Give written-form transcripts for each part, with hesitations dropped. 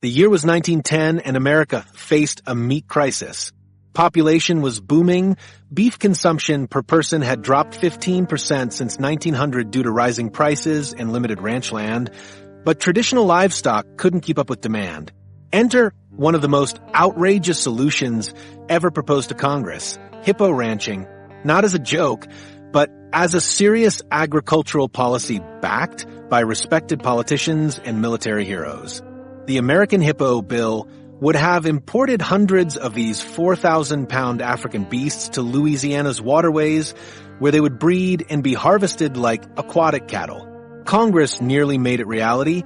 The year was 1910 and America faced a meat crisis. Population was booming, beef consumption per person had dropped 15% since 1900 due to rising prices and limited ranch land, but traditional livestock couldn't keep up with demand. Enter one of the most outrageous solutions ever proposed to Congress, hippo ranching, not as a joke, but as a serious agricultural policy backed by respected politicians and military heroes. The American Hippo Bill would have imported hundreds of these 4,000-pound African beasts to Louisiana's waterways, where they would breed and be harvested like aquatic cattle. Congress nearly made it reality,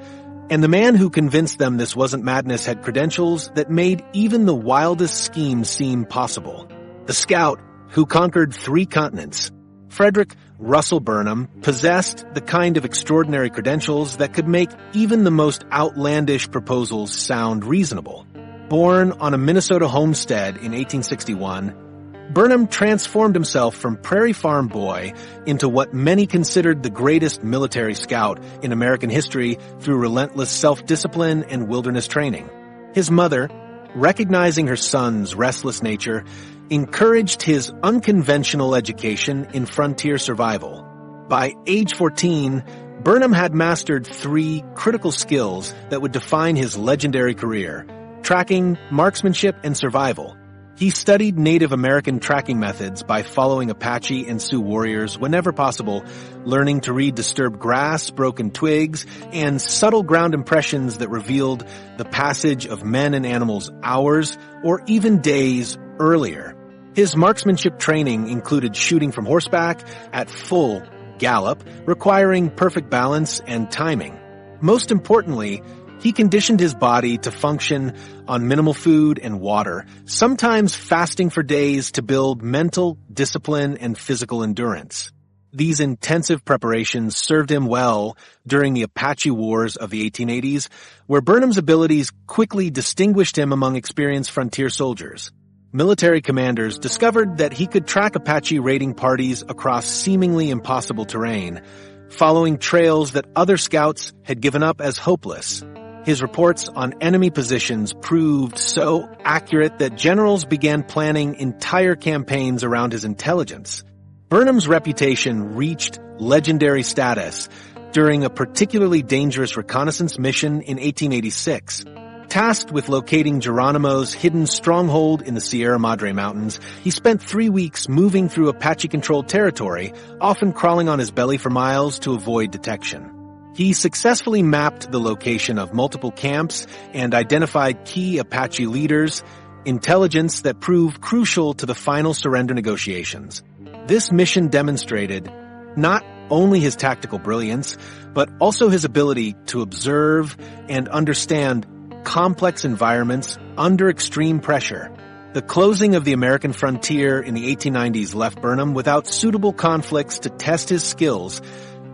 and the man who convinced them this wasn't madness had credentials that made even the wildest schemes seem possible. The scout who conquered 3 continents, Frederick Russell Burnham, possessed the kind of extraordinary credentials that could make even the most outlandish proposals sound reasonable. Born on a Minnesota homestead in 1861, Burnham transformed himself from prairie farm boy into what many considered the greatest military scout in American history through relentless self-discipline and wilderness training. His mother, recognizing her son's restless nature, encouraged his unconventional education in frontier survival. By age 14, Burnham had mastered 3 critical skills that would define his legendary career: tracking, marksmanship, and survival. He studied Native American tracking methods by following Apache and Sioux warriors whenever possible, learning to read disturbed grass, broken twigs, and subtle ground impressions that revealed the passage of men and animals hours or even days earlier. His marksmanship training included shooting from horseback at full gallop, requiring perfect balance and timing. Most importantly, he conditioned his body to function on minimal food and water, sometimes fasting for days to build mental discipline and physical endurance. These intensive preparations served him well during the Apache Wars of the 1880s, where Burnham's abilities quickly distinguished him among experienced frontier soldiers. Military commanders discovered that he could track Apache raiding parties across seemingly impossible terrain, following trails that other scouts had given up as hopeless. His reports on enemy positions proved so accurate that generals began planning entire campaigns around his intelligence. Burnham's reputation reached legendary status during a particularly dangerous reconnaissance mission in 1886. Tasked with locating Geronimo's hidden stronghold in the Sierra Madre Mountains, he spent 3 weeks moving through Apache-controlled territory, often crawling on his belly for miles to avoid detection. He successfully mapped the location of multiple camps and identified key Apache leaders, intelligence that proved crucial to the final surrender negotiations. This mission demonstrated not only his tactical brilliance, but also his ability to observe and understand complex environments under extreme pressure. The closing of the American frontier in the 1890s left Burnham without suitable conflicts to test his skills,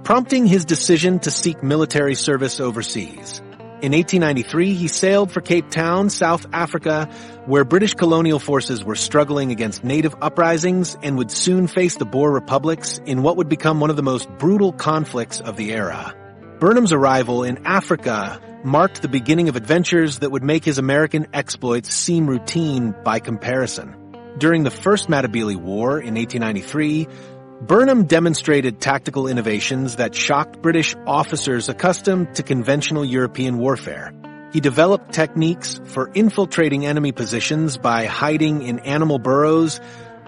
prompting his decision to seek military service overseas. In 1893, he sailed for Cape Town, South Africa, where British colonial forces were struggling against native uprisings and would soon face the Boer republics in what would become one of the most brutal conflicts of the era. Burnham's arrival in Africa marked the beginning of adventures that would make his American exploits seem routine by comparison. During the First Matabele War in 1893, Burnham demonstrated tactical innovations that shocked British officers accustomed to conventional European warfare. He developed techniques for infiltrating enemy positions by hiding in animal burrows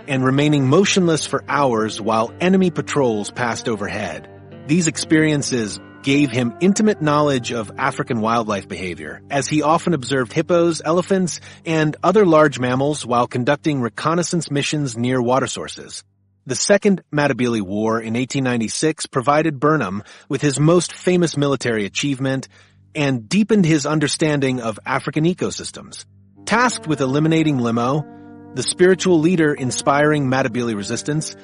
and remaining motionless for hours while enemy patrols passed overhead. These experiences gave him intimate knowledge of African wildlife behavior, as he often observed hippos, elephants, and other large mammals while conducting reconnaissance missions near water sources. The Second Matabele War in 1896 provided Burnham with his most famous military achievement and deepened his understanding of African ecosystems. Tasked with eliminating Limo, the spiritual leader inspiring Matabele resistance,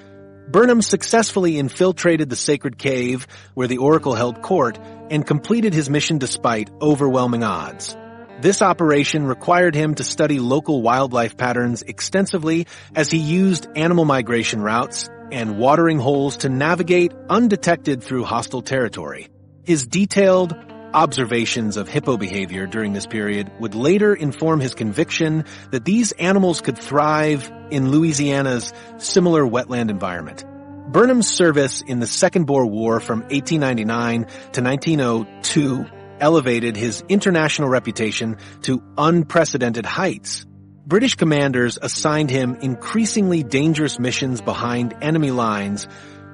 Burnham successfully infiltrated the sacred cave where the oracle held court and completed his mission despite overwhelming odds. This operation required him to study local wildlife patterns extensively as he used animal migration routes and watering holes to navigate undetected through hostile territory. His detailed, observations of hippo behavior during this period would later inform his conviction that these animals could thrive in Louisiana's similar wetland environment. Burnham's service in the Second Boer War from 1899 to 1902 elevated his international reputation to unprecedented heights. British commanders assigned him increasingly dangerous missions behind enemy lines,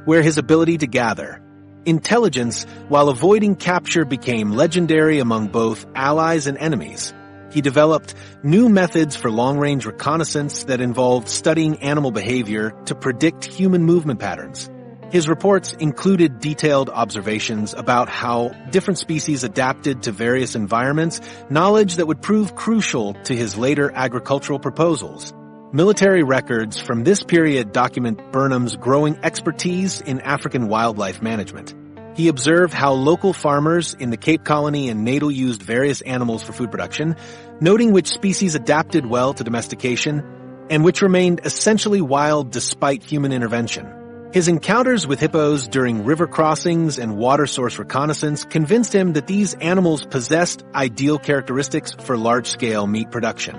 where his ability to gather intelligence while avoiding capture became legendary among both allies and enemies. He developed new methods for long-range reconnaissance that involved studying animal behavior to predict human movement patterns. His reports included detailed observations about how different species adapted to various environments, knowledge that would prove crucial to his later agricultural proposals. Military records from this period document Burnham's growing expertise in African wildlife management. He observed how local farmers in the Cape Colony and Natal used various animals for food production, noting which species adapted well to domestication and which remained essentially wild despite human intervention. His encounters with hippos during river crossings and water source reconnaissance convinced him that these animals possessed ideal characteristics for large-scale meat production.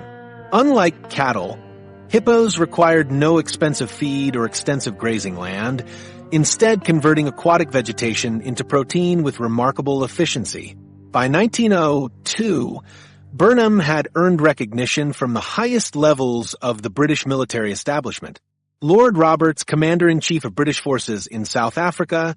Unlike cattle, hippos required no expensive feed or extensive grazing land, instead converting aquatic vegetation into protein with remarkable efficiency. By 1902, Burnham had earned recognition from the highest levels of the British military establishment. Lord Roberts, Commander-in-Chief of British forces in South Africa,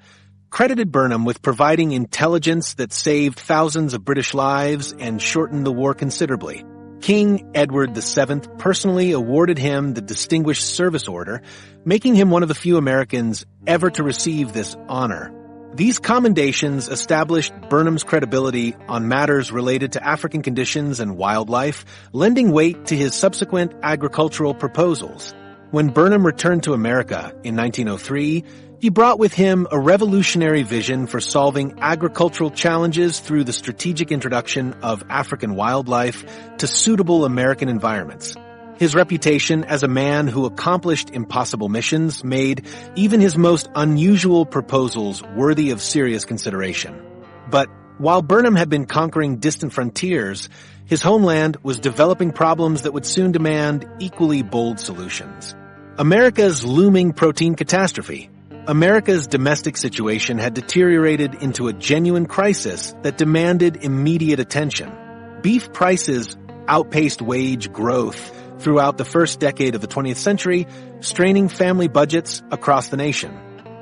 credited Burnham with providing intelligence that saved thousands of British lives and shortened the war considerably. King Edward VII personally awarded him the Distinguished Service Order, making him one of the few Americans ever to receive this honor. These commendations established Burnham's credibility on matters related to African conditions and wildlife, lending weight to his subsequent agricultural proposals. When Burnham returned to America in 1903, he brought with him a revolutionary vision for solving agricultural challenges through the strategic introduction of African wildlife to suitable American environments. His reputation as a man who accomplished impossible missions made even his most unusual proposals worthy of serious consideration. But while Burnham had been conquering distant frontiers, his homeland was developing problems that would soon demand equally bold solutions. America's looming protein catastrophe. America's domestic situation had deteriorated into a genuine crisis that demanded immediate attention. Beef prices outpaced wage growth throughout the first decade of the 20th century, straining family budgets across the nation.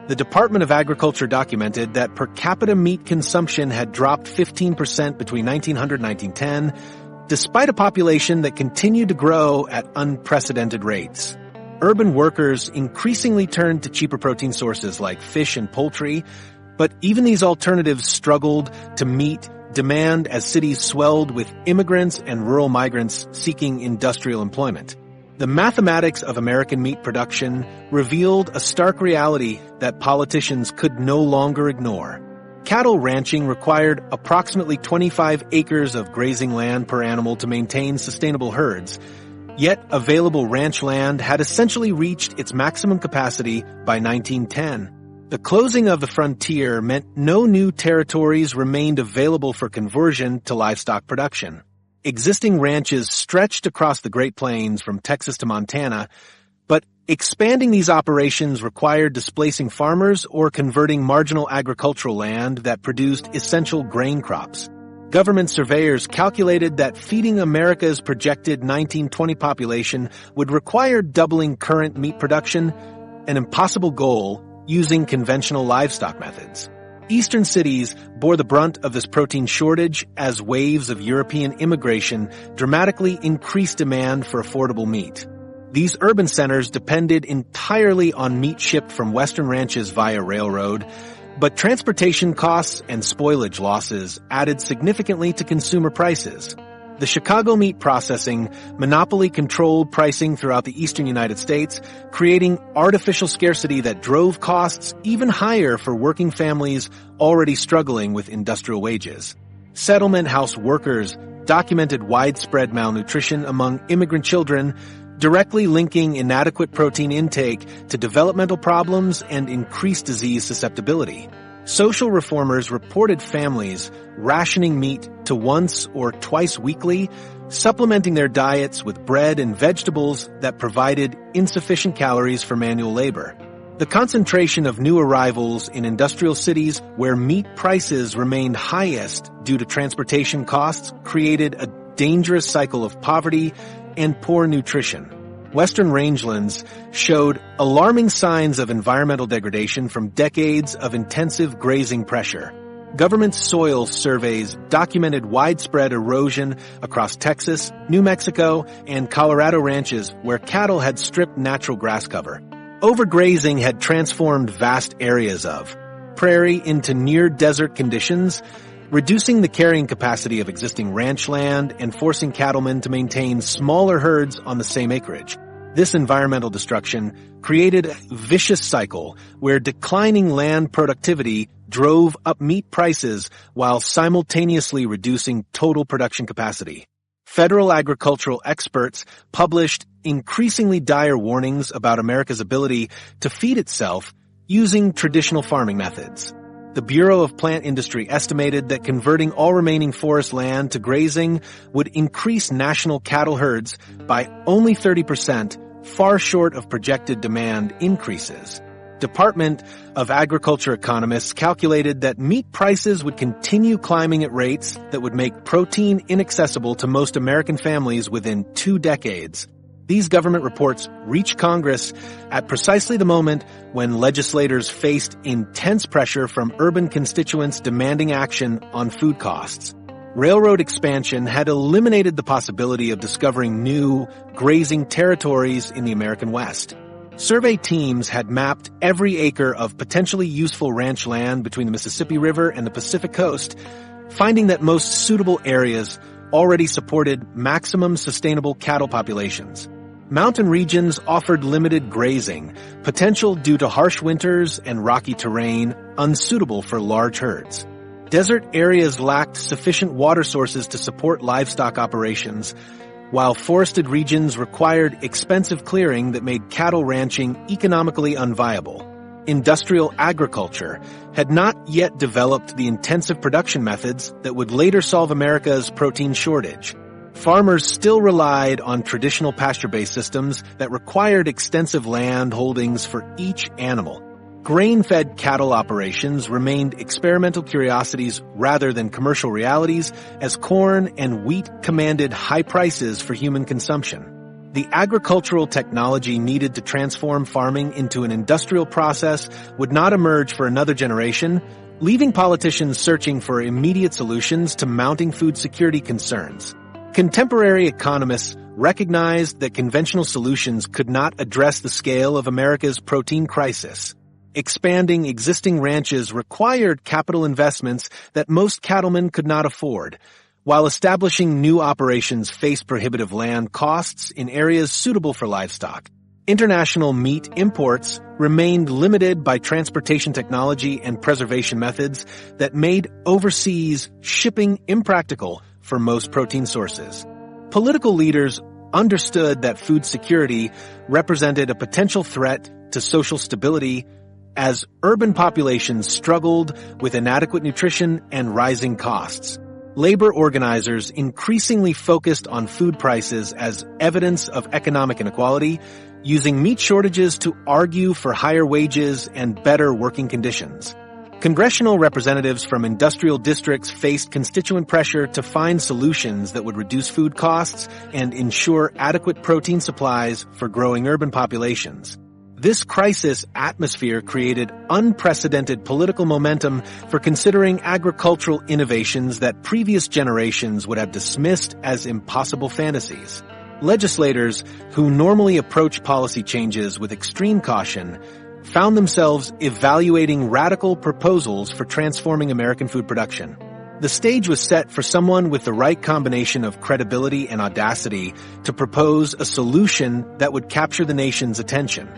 The Department of Agriculture documented that per capita meat consumption had dropped 15% between 1900 and 1910, despite a population that continued to grow at unprecedented rates. Urban workers increasingly turned to cheaper protein sources like fish and poultry, but even these alternatives struggled to meet demand as cities swelled with immigrants and rural migrants seeking industrial employment. The mathematics of American meat production revealed a stark reality that politicians could no longer ignore. Cattle ranching required approximately 25 acres of grazing land per animal to maintain sustainable herds, yet available ranch land had essentially reached its maximum capacity by 1910. The closing of the frontier meant no new territories remained available for conversion to livestock production. Existing ranches stretched across the Great Plains from Texas to Montana, but expanding these operations required displacing farmers or converting marginal agricultural land that produced essential grain crops. Government surveyors calculated that feeding America's projected 1920 population would require doubling current meat production, an impossible goal using conventional livestock methods. Eastern cities bore the brunt of this protein shortage as waves of European immigration dramatically increased demand for affordable meat. These urban centers depended entirely on meat shipped from western ranches via railroad, but transportation costs and spoilage losses added significantly to consumer prices. The Chicago meat processing monopoly controlled pricing throughout the eastern United States, creating artificial scarcity that drove costs even higher for working families already struggling with industrial wages. Settlement house workers documented widespread malnutrition among immigrant children, directly linking inadequate protein intake to developmental problems and increased disease susceptibility. Social reformers reported families rationing meat to once or twice weekly, supplementing their diets with bread and vegetables that provided insufficient calories for manual labor. The concentration of new arrivals in industrial cities where meat prices remained highest due to transportation costs created a dangerous cycle of poverty and poor nutrition. Western rangelands showed alarming signs of environmental degradation from decades of intensive grazing pressure. Government soil surveys documented widespread erosion across Texas, New Mexico, and Colorado ranches where cattle had stripped natural grass cover. Overgrazing had transformed vast areas of prairie into near-desert conditions, reducing the carrying capacity of existing ranch land and forcing cattlemen to maintain smaller herds on the same acreage. This environmental destruction created a vicious cycle where declining land productivity drove up meat prices while simultaneously reducing total production capacity. Federal agricultural experts published increasingly dire warnings about America's ability to feed itself using traditional farming methods. The Bureau of Plant Industry estimated that converting all remaining forest land to grazing would increase national cattle herds by only 30%, far short of projected demand increases. Department of Agriculture economists calculated that meat prices would continue climbing at rates that would make protein inaccessible to most American families within 2 decades. These government reports reached Congress at precisely the moment when legislators faced intense pressure from urban constituents demanding action on food costs. Railroad expansion had eliminated the possibility of discovering new grazing territories in the American West. Survey teams had mapped every acre of potentially useful ranch land between the Mississippi River and the Pacific Coast, finding that most suitable areas already supported maximum sustainable cattle populations. Mountain regions offered limited grazing, potential due to harsh winters and rocky terrain, unsuitable for large herds. Desert areas lacked sufficient water sources to support livestock operations, while forested regions required expensive clearing that made cattle ranching economically unviable. Industrial agriculture had not yet developed the intensive production methods that would later solve America's protein shortage. Farmers still relied on traditional pasture-based systems that required extensive land holdings for each animal. Grain-fed cattle operations remained experimental curiosities rather than commercial realities, as corn and wheat commanded high prices for human consumption. The agricultural technology needed to transform farming into an industrial process would not emerge for another generation, leaving politicians searching for immediate solutions to mounting food security concerns. Contemporary economists recognized that conventional solutions could not address the scale of America's protein crisis. Expanding existing ranches required capital investments that most cattlemen could not afford, while establishing new operations faced prohibitive land costs in areas suitable for livestock. International meat imports remained limited by transportation technology and preservation methods that made overseas shipping impractical for most protein sources. Political leaders understood that food security represented a potential threat to social stability as urban populations struggled with inadequate nutrition and rising costs. Labor organizers increasingly focused on food prices as evidence of economic inequality, using meat shortages to argue for higher wages and better working conditions. Congressional representatives from industrial districts faced constituent pressure to find solutions that would reduce food costs and ensure adequate protein supplies for growing urban populations. This crisis atmosphere created unprecedented political momentum for considering agricultural innovations that previous generations would have dismissed as impossible fantasies. Legislators, who normally approach policy changes with extreme caution, found themselves evaluating radical proposals for transforming American food production. The stage was set for someone with the right combination of credibility and audacity to propose a solution that would capture the nation's attention.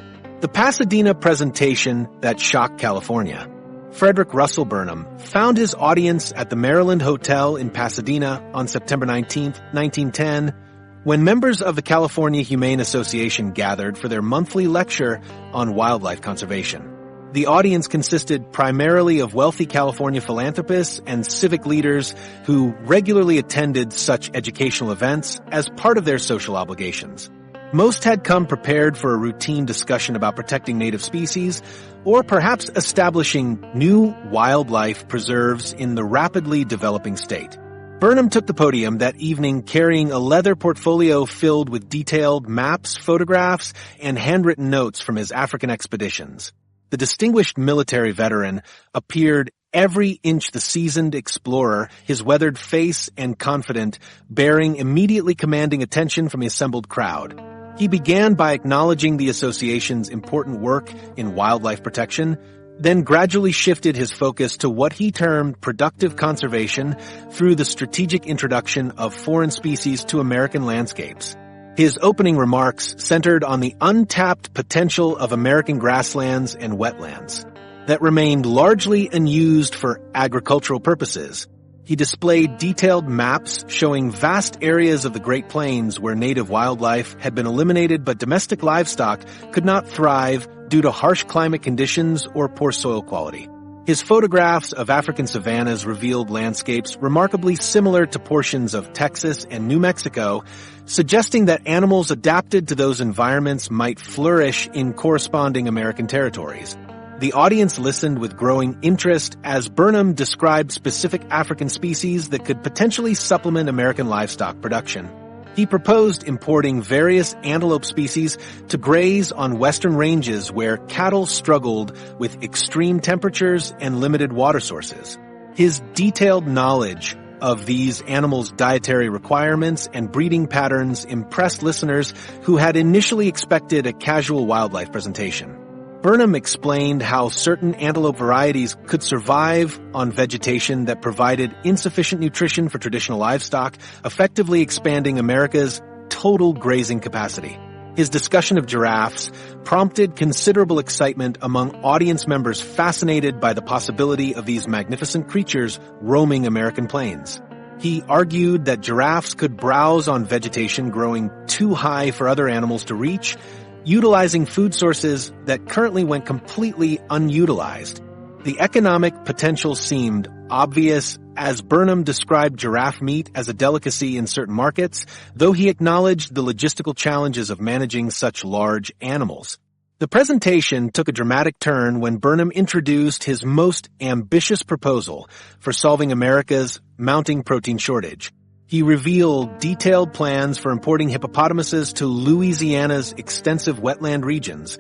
The Pasadena presentation that shocked California. Frederick Russell Burnham found his audience at the Maryland Hotel in Pasadena on September 19, 1910, when members of the California Humane Association gathered for their monthly lecture on wildlife conservation. The audience consisted primarily of wealthy California philanthropists and civic leaders who regularly attended such educational events as part of their social obligations. Most had come prepared for a routine discussion about protecting native species, or perhaps establishing new wildlife preserves in the rapidly developing state. Burnham took the podium that evening carrying a leather portfolio filled with detailed maps, photographs, and handwritten notes from his African expeditions. The distinguished military veteran appeared every inch the seasoned explorer, his weathered face and confident, bearing immediately commanding attention from the assembled crowd. He began by acknowledging the association's important work in wildlife protection, then gradually shifted his focus to what he termed productive conservation through the strategic introduction of foreign species to American landscapes. His opening remarks centered on the untapped potential of American grasslands and wetlands that remained largely unused for agricultural purposes. He displayed detailed maps showing vast areas of the Great Plains where native wildlife had been eliminated but domestic livestock could not thrive due to harsh climate conditions or poor soil quality. His photographs of African savannas revealed landscapes remarkably similar to portions of Texas and New Mexico, suggesting that animals adapted to those environments might flourish in corresponding American territories. The audience listened with growing interest as Burnham described specific African species that could potentially supplement American livestock production. He proposed importing various antelope species to graze on western ranges where cattle struggled with extreme temperatures and limited water sources. His detailed knowledge of these animals' dietary requirements and breeding patterns impressed listeners who had initially expected a casual wildlife presentation. Burnham explained how certain antelope varieties could survive on vegetation that provided insufficient nutrition for traditional livestock, effectively expanding America's total grazing capacity. His discussion of giraffes prompted considerable excitement among audience members fascinated by the possibility of these magnificent creatures roaming American plains. He argued that giraffes could browse on vegetation growing too high for other animals to reach, utilizing food sources that currently went completely unutilized. The economic potential seemed obvious as Burnham described giraffe meat as a delicacy in certain markets, though he acknowledged the logistical challenges of managing such large animals. The presentation took a dramatic turn when Burnham introduced his most ambitious proposal for solving America's mounting protein shortage. He revealed detailed plans for importing hippopotamuses to Louisiana's extensive wetland regions,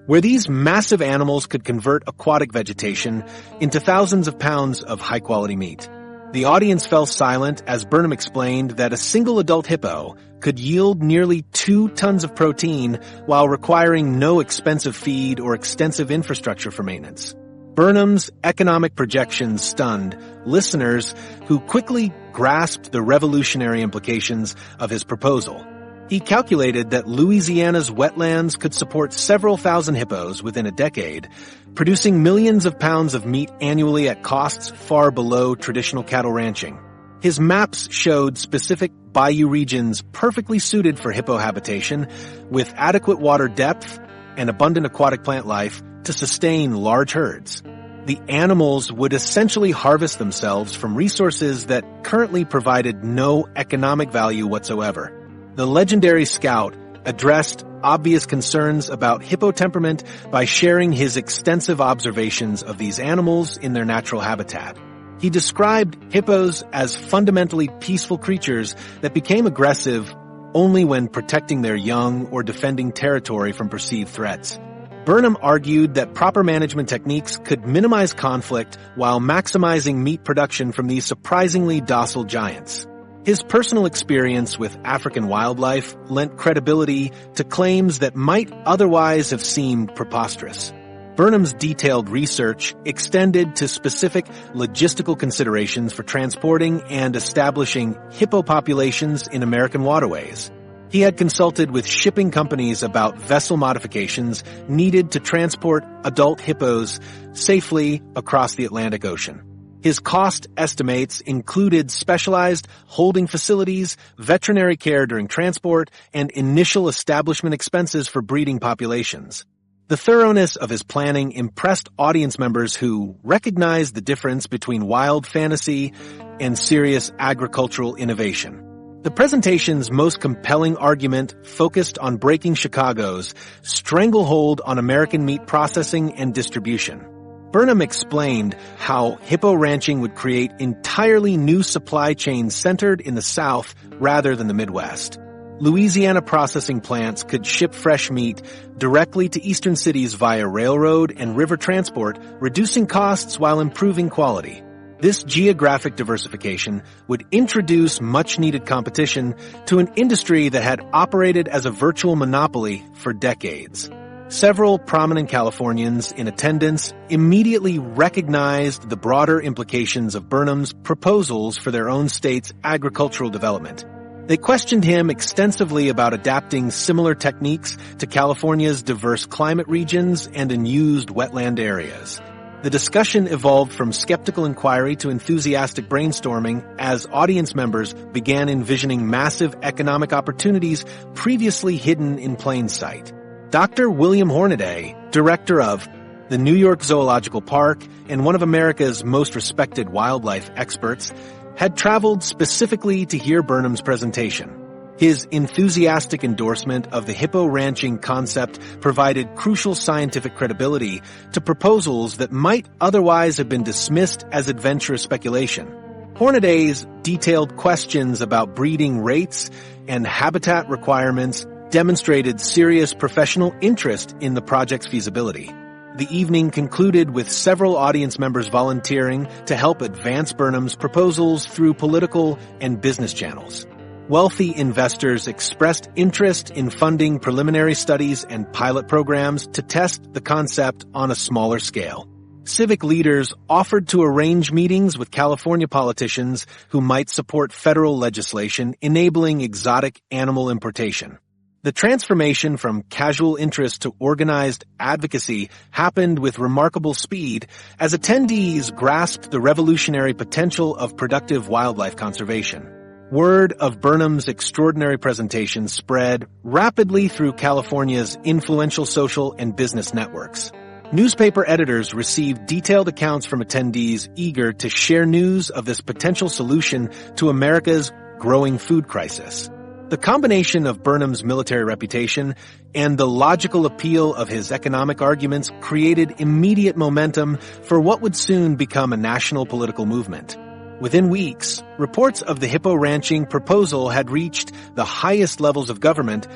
where these massive animals could convert aquatic vegetation into thousands of pounds of high-quality meat. The audience fell silent as Burnham explained that a single adult hippo could yield nearly 2 tons of protein while requiring no expensive feed or extensive infrastructure for maintenance. Burnham's economic projections stunned listeners who quickly grasped the revolutionary implications of his proposal. He calculated that Louisiana's wetlands could support several thousand hippos within a decade, producing millions of pounds of meat annually at costs far below traditional cattle ranching. His maps showed specific bayou regions perfectly suited for hippo habitation, with adequate water depth and abundant aquatic plant life to sustain large herds. The animals would essentially harvest themselves from resources that currently provided no economic value whatsoever. The legendary scout addressed obvious concerns about hippo temperament by sharing his extensive observations of these animals in their natural habitat. He described hippos as fundamentally peaceful creatures that became aggressive only when protecting their young or defending territory from perceived threats. Burnham argued that proper management techniques could minimize conflict while maximizing meat production from these surprisingly docile giants. His personal experience with African wildlife lent credibility to claims that might otherwise have seemed preposterous. Burnham's detailed research extended to specific logistical considerations for transporting and establishing hippo populations in American waterways. He had consulted with shipping companies about vessel modifications needed to transport adult hippos safely across the Atlantic Ocean. His cost estimates included specialized holding facilities, veterinary care during transport, and initial establishment expenses for breeding populations. The thoroughness of his planning impressed audience members who recognized the difference between wild fantasy and serious agricultural innovation. The presentation's most compelling argument focused on breaking Chicago's stranglehold on American meat processing and distribution. Burnham explained how hippo ranching would create entirely new supply chains centered in the South rather than the Midwest. Louisiana processing plants could ship fresh meat directly to eastern cities via railroad and river transport, reducing costs while improving quality. This geographic diversification would introduce much-needed competition to an industry that had operated as a virtual monopoly for decades. Several prominent Californians in attendance immediately recognized the broader implications of Burnham's proposals for their own state's agricultural development. They questioned him extensively about adapting similar techniques to California's diverse climate regions and unused wetland areas. The discussion evolved from skeptical inquiry to enthusiastic brainstorming as audience members began envisioning massive economic opportunities previously hidden in plain sight. Dr. William Hornaday, director of the New York Zoological Park and one of America's most respected wildlife experts, had traveled specifically to hear Burnham's presentation. His enthusiastic endorsement of the hippo ranching concept provided crucial scientific credibility to proposals that might otherwise have been dismissed as adventurous speculation. Hornaday's detailed questions about breeding rates and habitat requirements demonstrated serious professional interest in the project's feasibility. The evening concluded with several audience members volunteering to help advance Burnham's proposals through political and business channels. Wealthy investors expressed interest in funding preliminary studies and pilot programs to test the concept on a smaller scale. Civic leaders offered to arrange meetings with California politicians who might support federal legislation enabling exotic animal importation. The transformation from casual interest to organized advocacy happened with remarkable speed as attendees grasped the revolutionary potential of productive wildlife conservation. Word of Burnham's extraordinary presentation spread rapidly through California's influential social and business networks. Newspaper editors received detailed accounts from attendees eager to share news of this potential solution to America's growing food crisis. The combination of Burnham's military reputation and the logical appeal of his economic arguments created immediate momentum for what would soon become a national political movement. Within weeks, reports of the hippo ranching proposal had reached the highest levels of government,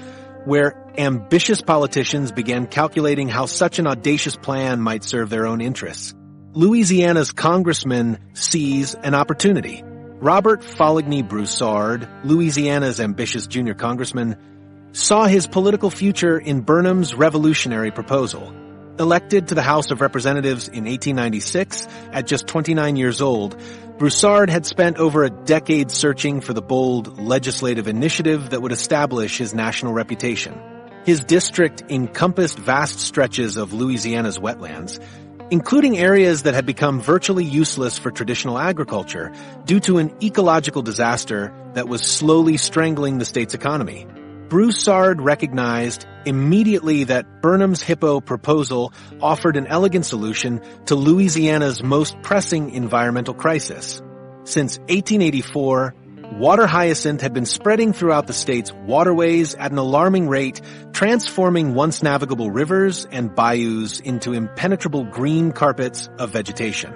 where ambitious politicians began calculating how such an audacious plan might serve their own interests. Louisiana's Congressman sees an opportunity. Robert Foligny Broussard, Louisiana's ambitious junior congressman, saw his political future in Burnham's revolutionary proposal. Elected to the House of Representatives in 1896, at just 29 years old, Broussard had spent over a decade searching for the bold legislative initiative that would establish his national reputation. His district encompassed vast stretches of Louisiana's wetlands, including areas that had become virtually useless for traditional agriculture due to an ecological disaster that was slowly strangling the state's economy. Broussard recognized immediately that Burnham's hippo proposal offered an elegant solution to Louisiana's most pressing environmental crisis. Since 1884, water hyacinth had been spreading throughout the state's waterways at an alarming rate, transforming once navigable rivers and bayous into impenetrable green carpets of vegetation.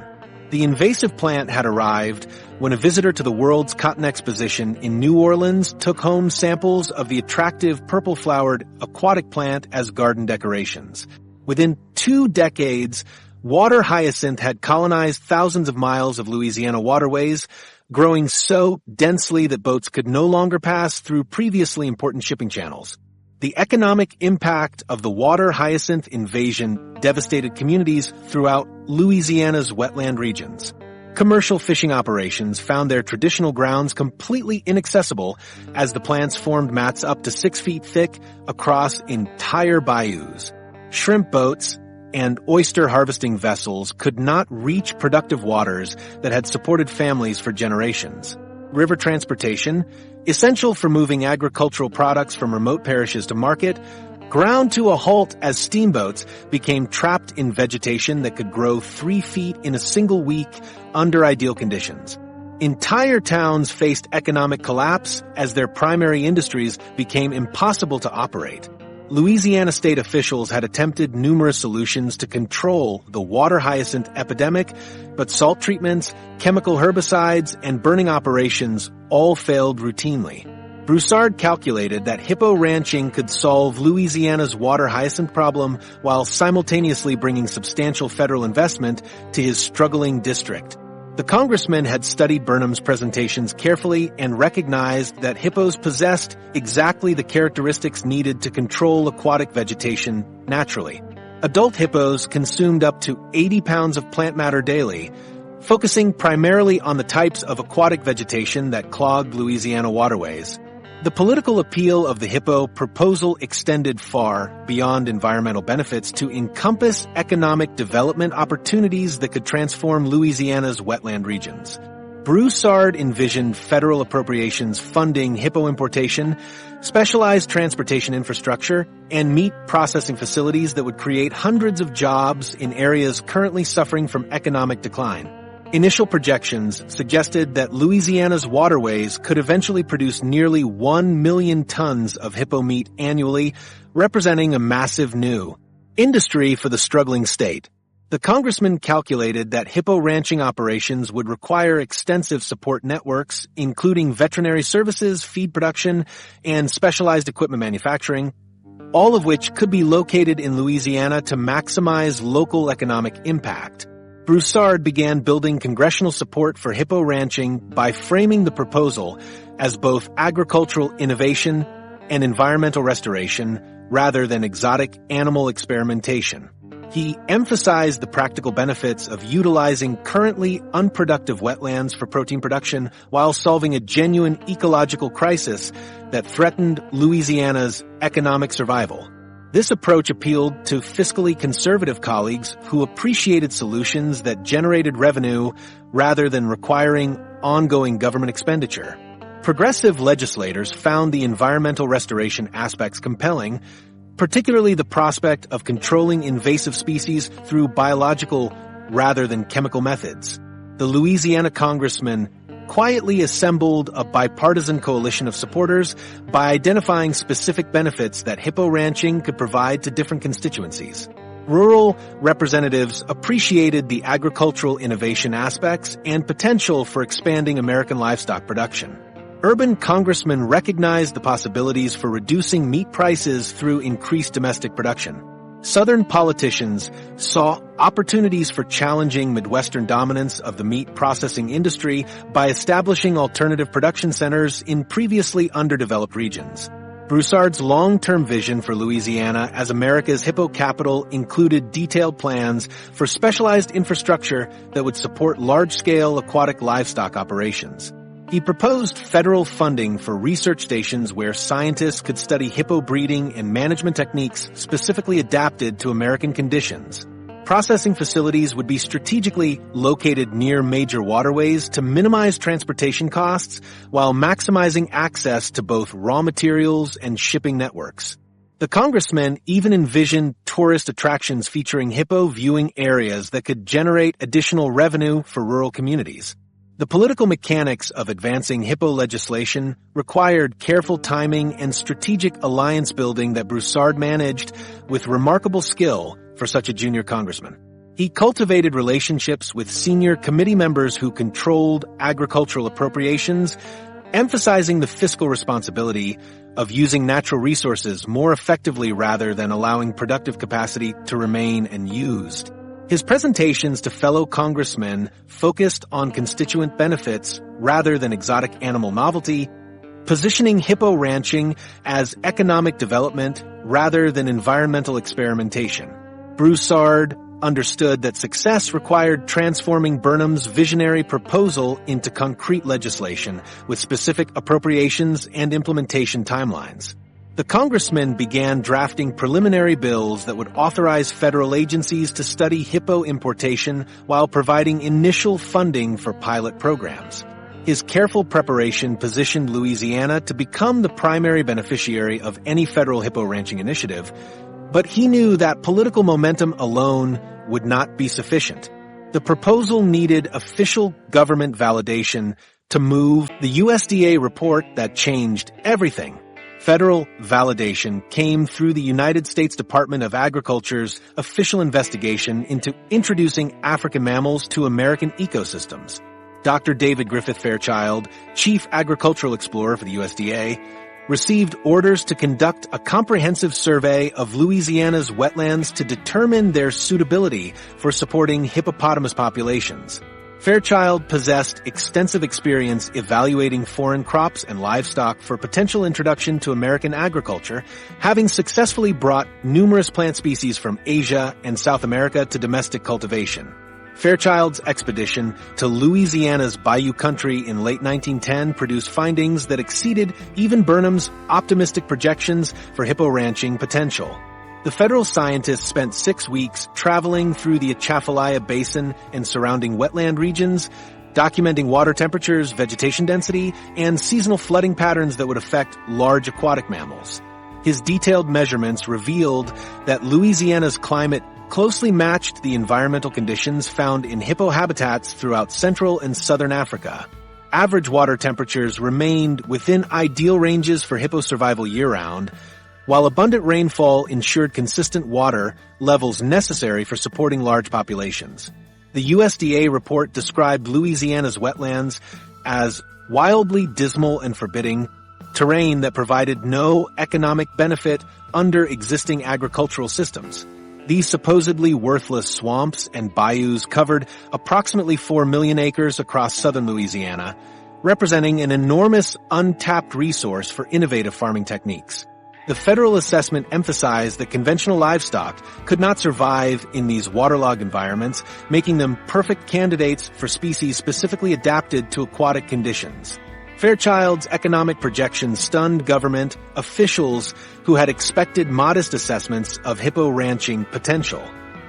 The invasive plant had arrived when a visitor to the World's Cotton Exposition in New Orleans took home samples of the attractive purple-flowered aquatic plant as garden decorations. Within 2 decades, water hyacinth had colonized thousands of miles of Louisiana waterways, growing so densely that boats could no longer pass through previously important shipping channels. The economic impact of the water hyacinth invasion devastated communities throughout Louisiana's wetland regions. Commercial fishing operations found their traditional grounds completely inaccessible as the plants formed mats up to 6 feet thick across entire bayous. Shrimp boats and oyster harvesting vessels could not reach productive waters that had supported families for generations. River transportation, essential for moving agricultural products from remote parishes to market, ground to a halt as steamboats became trapped in vegetation that could grow 3 feet in a single week under ideal conditions. Entire towns faced economic collapse as their primary industries became impossible to operate. Louisiana state officials had attempted numerous solutions to control the water hyacinth epidemic, but salt treatments, chemical herbicides, and burning operations all failed routinely. Broussard calculated that hippo ranching could solve Louisiana's water hyacinth problem while simultaneously bringing substantial federal investment to his struggling district. The congressman had studied Burnham's presentations carefully and recognized that hippos possessed exactly the characteristics needed to control aquatic vegetation naturally. Adult hippos consumed up to 80 pounds of plant matter daily, focusing primarily on the types of aquatic vegetation that clogged Louisiana waterways. The political appeal of the hippo proposal extended far beyond environmental benefits to encompass economic development opportunities that could transform Louisiana's wetland regions. Broussard envisioned federal appropriations funding hippo importation, specialized transportation infrastructure, and meat processing facilities that would create hundreds of jobs in areas currently suffering from economic decline. Initial projections suggested that Louisiana's waterways could eventually produce nearly 1 million tons of hippo meat annually, representing a massive new industry for the struggling state. The congressman calculated that hippo ranching operations would require extensive support networks, including veterinary services, feed production, and specialized equipment manufacturing, all of which could be located in Louisiana to maximize local economic impact. Broussard began building congressional support for hippo ranching by framing the proposal as both agricultural innovation and environmental restoration rather than exotic animal experimentation. He emphasized the practical benefits of utilizing currently unproductive wetlands for protein production while solving a genuine ecological crisis that threatened Louisiana's economic survival. This approach appealed to fiscally conservative colleagues who appreciated solutions that generated revenue rather than requiring ongoing government expenditure. Progressive legislators found the environmental restoration aspects compelling, particularly the prospect of controlling invasive species through biological rather than chemical methods. The Louisiana congressman quietly assembled a bipartisan coalition of supporters by identifying specific benefits that hippo ranching could provide to different constituencies. Rural representatives appreciated the agricultural innovation aspects and potential for expanding American livestock production. Urban congressmen recognized the possibilities for reducing meat prices through increased domestic production. Southern politicians saw opportunities for challenging Midwestern dominance of the meat processing industry by establishing alternative production centers in previously underdeveloped regions. Broussard's long-term vision for Louisiana as America's hippo capital included detailed plans for specialized infrastructure that would support large-scale aquatic livestock operations. He proposed federal funding for research stations where scientists could study hippo breeding and management techniques specifically adapted to American conditions. Processing facilities would be strategically located near major waterways to minimize transportation costs while maximizing access to both raw materials and shipping networks. The congressman even envisioned tourist attractions featuring hippo viewing areas that could generate additional revenue for rural communities. The political mechanics of advancing hippo legislation required careful timing and strategic alliance building that Broussard managed with remarkable skill for such a junior congressman. He cultivated relationships with senior committee members who controlled agricultural appropriations, emphasizing the fiscal responsibility of using natural resources more effectively rather than allowing productive capacity to remain unused. His presentations to fellow congressmen focused on constituent benefits rather than exotic animal novelty, positioning hippo ranching as economic development rather than environmental experimentation. Broussard understood that success required transforming Burnham's visionary proposal into concrete legislation with specific appropriations and implementation timelines. The congressman began drafting preliminary bills that would authorize federal agencies to study hippo importation while providing initial funding for pilot programs. His careful preparation positioned Louisiana to become the primary beneficiary of any federal hippo ranching initiative, but he knew that political momentum alone would not be sufficient. The proposal needed official government validation to move. The USDA report that changed everything. Federal validation came through the United States Department of Agriculture's official investigation into introducing African mammals to American ecosystems. Dr. David Griffith Fairchild, Chief Agricultural Explorer for the USDA, received orders to conduct a comprehensive survey of Louisiana's wetlands to determine their suitability for supporting hippopotamus populations. Fairchild possessed extensive experience evaluating foreign crops and livestock for potential introduction to American agriculture, having successfully brought numerous plant species from Asia and South America to domestic cultivation. Fairchild's expedition to Louisiana's Bayou Country in late 1910 produced findings that exceeded even Burnham's optimistic projections for hippo ranching potential. The federal scientists spent 6 weeks traveling through the Atchafalaya Basin and surrounding wetland regions, documenting water temperatures, vegetation density, and seasonal flooding patterns that would affect large aquatic mammals. His detailed measurements revealed that Louisiana's climate closely matched the environmental conditions found in hippo habitats throughout Central and Southern Africa. Average water temperatures remained within ideal ranges for hippo survival year-round, while abundant rainfall ensured consistent water levels necessary for supporting large populations. The USDA report described Louisiana's wetlands as wildly dismal and forbidding, terrain that provided no economic benefit under existing agricultural systems. These supposedly worthless swamps and bayous covered approximately 4 million acres across southern Louisiana, representing an enormous untapped resource for innovative farming techniques. The federal assessment emphasized that conventional livestock could not survive in these waterlogged environments, making them perfect candidates for species specifically adapted to aquatic conditions. Fairchild's economic projections stunned government officials who had expected modest assessments of hippo ranching potential.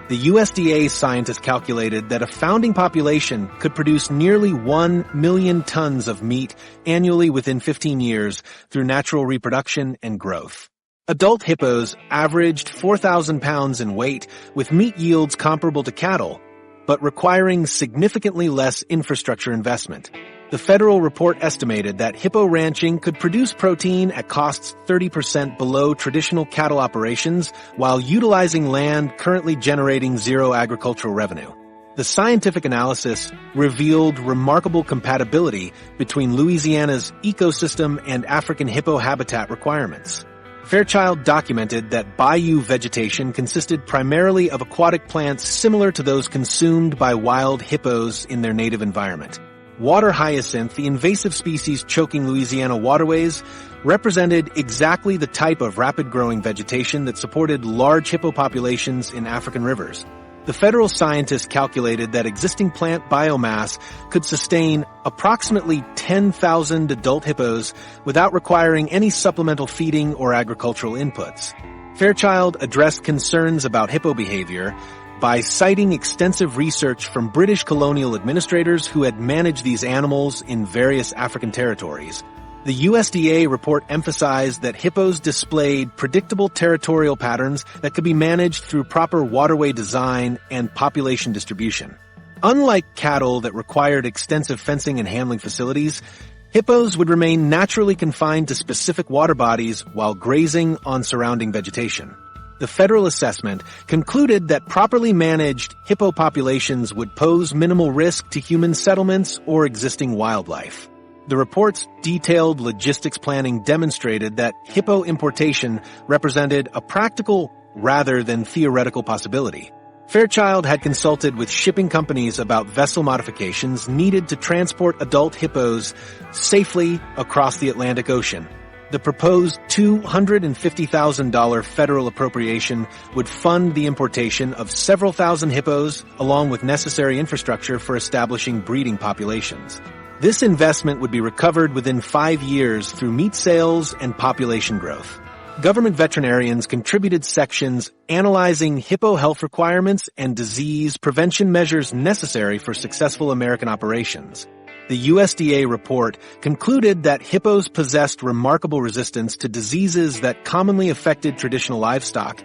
The USDA scientists calculated that a founding population could produce nearly 1 million tons of meat annually within 15 years through natural reproduction and growth. Adult hippos averaged 4,000 pounds in weight, with meat yields comparable to cattle, but requiring significantly less infrastructure investment. The federal report estimated that hippo ranching could produce protein at costs 30% below traditional cattle operations while utilizing land currently generating zero agricultural revenue. The scientific analysis revealed remarkable compatibility between Louisiana's ecosystem and African hippo habitat requirements. Fairchild documented that bayou vegetation consisted primarily of aquatic plants similar to those consumed by wild hippos in their native environment. Water hyacinth, the invasive species choking Louisiana waterways, represented exactly the type of rapid-growing vegetation that supported large hippo populations in African rivers. The federal scientists calculated that existing plant biomass could sustain approximately 10,000 adult hippos without requiring any supplemental feeding or agricultural inputs. Fairchild addressed concerns about hippo behavior by citing extensive research from British colonial administrators who had managed these animals in various African territories. The USDA report emphasized that hippos displayed predictable territorial patterns that could be managed through proper waterway design and population distribution. Unlike cattle that required extensive fencing and handling facilities, hippos would remain naturally confined to specific water bodies while grazing on surrounding vegetation. The federal assessment concluded that properly managed hippo populations would pose minimal risk to human settlements or existing wildlife. The report's detailed logistics planning demonstrated that hippo importation represented a practical rather than theoretical possibility. Fairchild had consulted with shipping companies about vessel modifications needed to transport adult hippos safely across the Atlantic Ocean. The proposed $250,000 federal appropriation would fund the importation of several thousand hippos along with necessary infrastructure for establishing breeding populations. This investment would be recovered within 5 years through meat sales and population growth. Government veterinarians contributed sections analyzing hippo health requirements and disease prevention measures necessary for successful American operations. The USDA report concluded that hippos possessed remarkable resistance to diseases that commonly affected traditional livestock,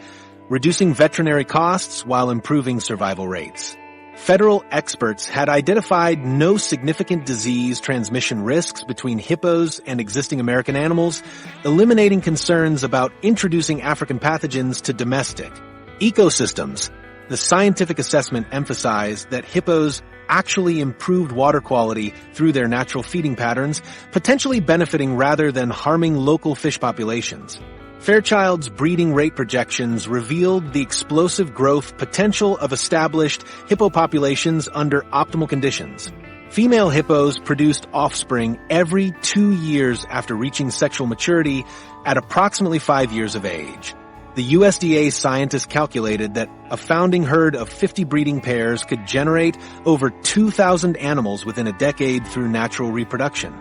reducing veterinary costs while improving survival rates. Federal experts had identified no significant disease transmission risks between hippos and existing American animals, eliminating concerns about introducing African pathogens to domestic ecosystems. The scientific assessment emphasized that hippos actually improved water quality through their natural feeding patterns, potentially benefiting rather than harming local fish populations. Fairchild's breeding rate projections revealed the explosive growth potential of established hippo populations under optimal conditions. Female hippos produced offspring every 2 years after reaching sexual maturity at approximately 5 years of age. The USDA scientists calculated that a founding herd of 50 breeding pairs could generate over 2,000 animals within a decade through natural reproduction.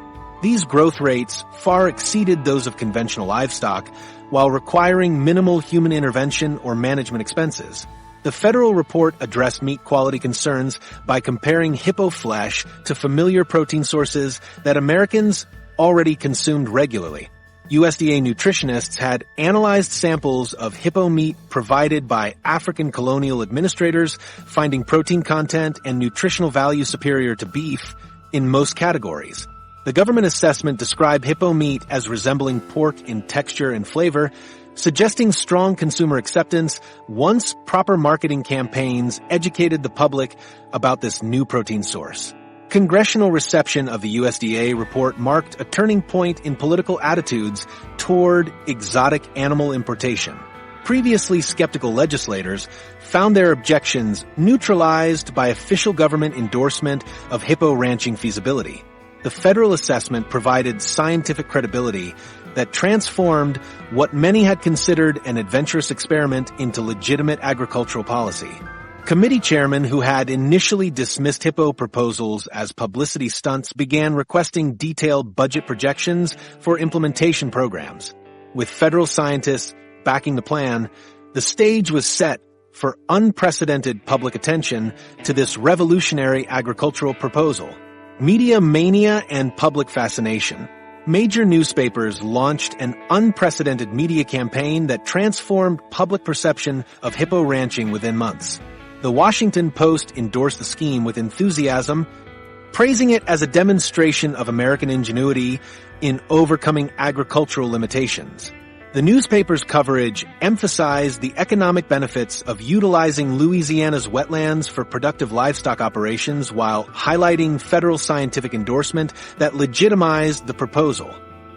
These growth rates far exceeded those of conventional livestock, while requiring minimal human intervention or management expenses. The federal report addressed meat quality concerns by comparing hippo flesh to familiar protein sources that Americans already consumed regularly. USDA nutritionists had analyzed samples of hippo meat provided by African colonial administrators, finding protein content and nutritional value superior to beef in most categories. The government assessment described hippo meat as resembling pork in texture and flavor, suggesting strong consumer acceptance once proper marketing campaigns educated the public about this new protein source. Congressional reception of the USDA report marked a turning point in political attitudes toward exotic animal importation. Previously skeptical legislators found their objections neutralized by official government endorsement of hippo ranching feasibility. The federal assessment provided scientific credibility that transformed what many had considered an adventurous experiment into legitimate agricultural policy. Committee chairmen who had initially dismissed hippo proposals as publicity stunts began requesting detailed budget projections for implementation programs. With federal scientists backing the plan, the stage was set for unprecedented public attention to this revolutionary agricultural proposal. Media mania and public fascination. Major newspapers launched an unprecedented media campaign that transformed public perception of hippo ranching within months. The Washington Post endorsed the scheme with enthusiasm, praising it as a demonstration of American ingenuity in overcoming agricultural limitations. The newspaper's coverage emphasized the economic benefits of utilizing Louisiana's wetlands for productive livestock operations while highlighting federal scientific endorsement that legitimized the proposal.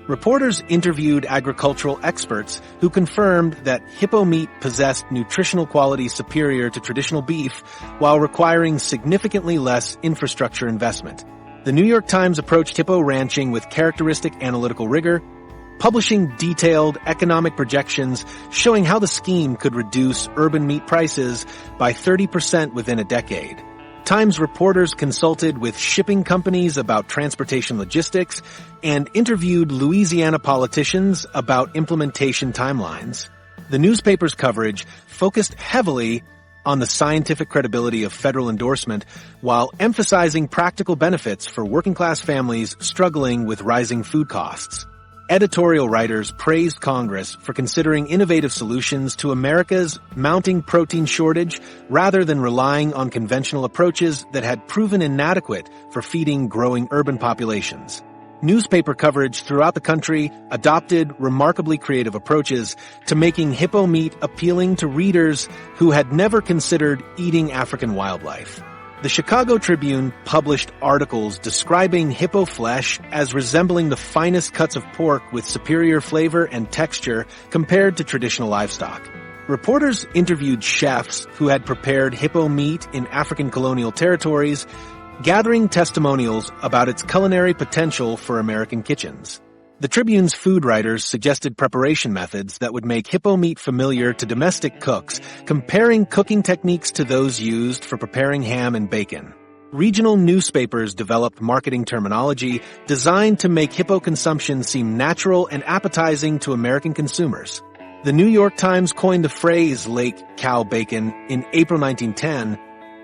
Reporters interviewed agricultural experts who confirmed that hippo meat possessed nutritional qualities superior to traditional beef while requiring significantly less infrastructure investment. The New York Times approached hippo ranching with characteristic analytical rigor, publishing detailed economic projections showing how the scheme could reduce urban meat prices by 30% within a decade. Times reporters consulted with shipping companies about transportation logistics and interviewed Louisiana politicians about implementation timelines. The newspaper's coverage focused heavily on the scientific credibility of federal endorsement while emphasizing practical benefits for working-class families struggling with rising food costs. Editorial writers praised Congress for considering innovative solutions to America's mounting protein shortage rather than relying on conventional approaches that had proven inadequate for feeding growing urban populations. Newspaper coverage throughout the country adopted remarkably creative approaches to making hippo meat appealing to readers who had never considered eating African wildlife. The Chicago Tribune published articles describing hippo flesh as resembling the finest cuts of pork with superior flavor and texture compared to traditional livestock. Reporters interviewed chefs who had prepared hippo meat in African colonial territories, gathering testimonials about its culinary potential for American kitchens. The Tribune's food writers suggested preparation methods that would make hippo meat familiar to domestic cooks, comparing cooking techniques to those used for preparing ham and bacon. Regional newspapers developed marketing terminology designed to make hippo consumption seem natural and appetizing to American consumers. The New York Times coined the phrase lake cow bacon in April 1910,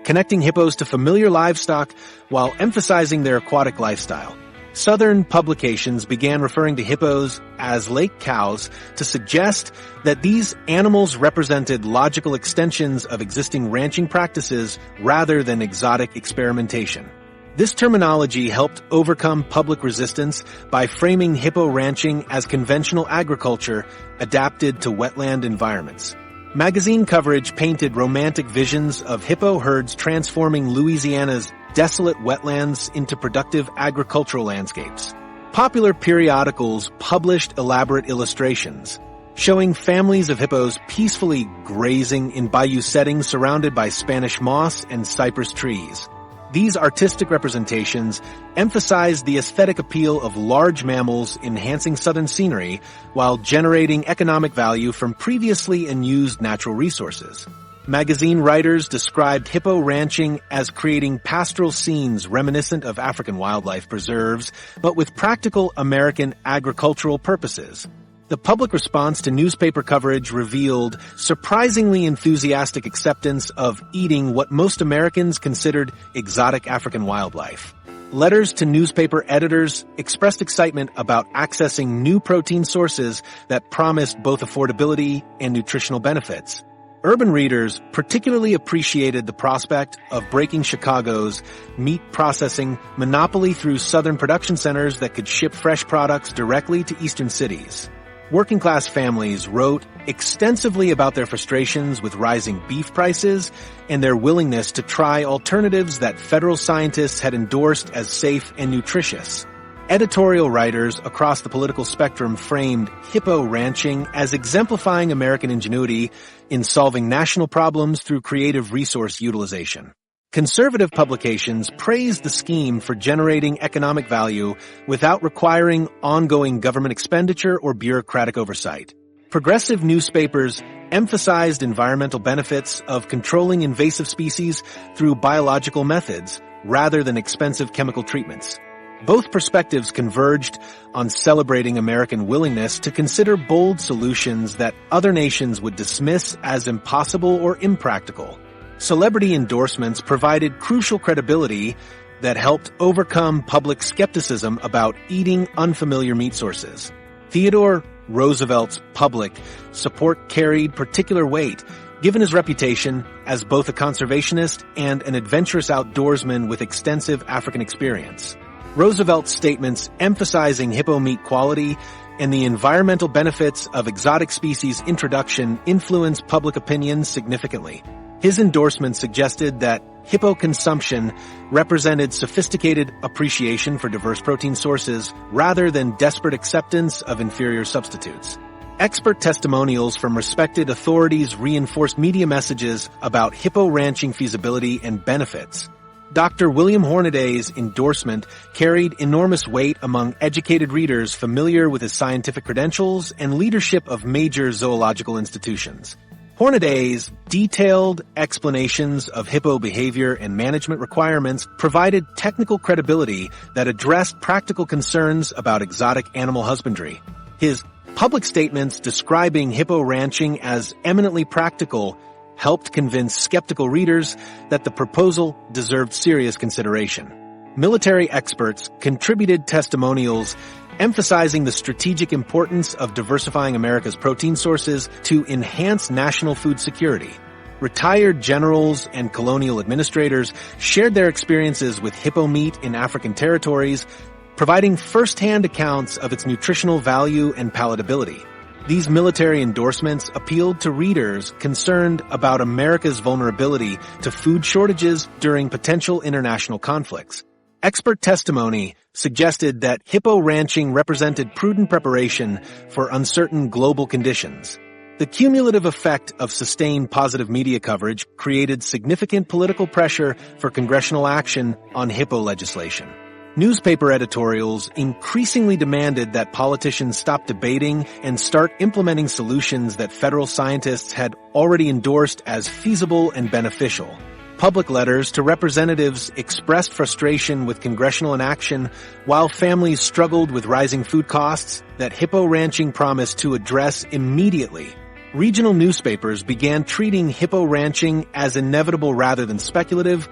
connecting hippos to familiar livestock while emphasizing their aquatic lifestyle. Southern publications began referring to hippos as lake cows to suggest that these animals represented logical extensions of existing ranching practices rather than exotic experimentation. This terminology helped overcome public resistance by framing hippo ranching as conventional agriculture adapted to wetland environments. Magazine coverage painted romantic visions of hippo herds transforming Louisiana's desolate wetlands into productive agricultural landscapes. Popular periodicals published elaborate illustrations, showing families of hippos peacefully grazing in bayou settings surrounded by Spanish moss and cypress trees. These artistic representations emphasize the aesthetic appeal of large mammals enhancing southern scenery while generating economic value from previously unused natural resources. Magazine writers described hippo ranching as creating pastoral scenes reminiscent of African wildlife preserves, but with practical American agricultural purposes. The public response to newspaper coverage revealed surprisingly enthusiastic acceptance of eating what most Americans considered exotic African wildlife. Letters to newspaper editors expressed excitement about accessing new protein sources that promised both affordability and nutritional benefits. Urban readers particularly appreciated the prospect of breaking Chicago's meat processing monopoly through southern production centers that could ship fresh products directly to eastern cities. Working-class families wrote extensively about their frustrations with rising beef prices and their willingness to try alternatives that federal scientists had endorsed as safe and nutritious. Editorial writers across the political spectrum framed hippo ranching as exemplifying American ingenuity in solving national problems through creative resource utilization. Conservative publications praised the scheme for generating economic value without requiring ongoing government expenditure or bureaucratic oversight. Progressive newspapers emphasized environmental benefits of controlling invasive species through biological methods rather than expensive chemical treatments. Both perspectives converged on celebrating American willingness to consider bold solutions that other nations would dismiss as impossible or impractical. Celebrity endorsements provided crucial credibility that helped overcome public skepticism about eating unfamiliar meat sources. Theodore Roosevelt's public support carried particular weight, given his reputation as both a conservationist and an adventurous outdoorsman with extensive African experience. Roosevelt's statements emphasizing hippo meat quality and the environmental benefits of exotic species introduction influenced public opinion significantly. His endorsement suggested that hippo consumption represented sophisticated appreciation for diverse protein sources rather than desperate acceptance of inferior substitutes. Expert testimonials from respected authorities reinforced media messages about hippo ranching feasibility and benefits. Dr. William Hornaday's endorsement carried enormous weight among educated readers familiar with his scientific credentials and leadership of major zoological institutions. Hornaday's detailed explanations of hippo behavior and management requirements provided technical credibility that addressed practical concerns about exotic animal husbandry. His public statements describing hippo ranching as eminently practical helped convince skeptical readers that the proposal deserved serious consideration. Military experts contributed testimonials emphasizing the strategic importance of diversifying America's protein sources to enhance national food security. Retired generals and colonial administrators shared their experiences with hippo meat in African territories, providing first-hand accounts of its nutritional value and palatability. These military endorsements appealed to readers concerned about America's vulnerability to food shortages during potential international conflicts. Expert testimony suggested that hippo ranching represented prudent preparation for uncertain global conditions. The cumulative effect of sustained positive media coverage created significant political pressure for congressional action on hippo legislation. Newspaper editorials increasingly demanded that politicians stop debating and start implementing solutions that federal scientists had already endorsed as feasible and beneficial. Public letters to representatives expressed frustration with congressional inaction, while families struggled with rising food costs that hippo ranching promised to address immediately. regional newspapers began treating hippo ranching as inevitable rather than speculative,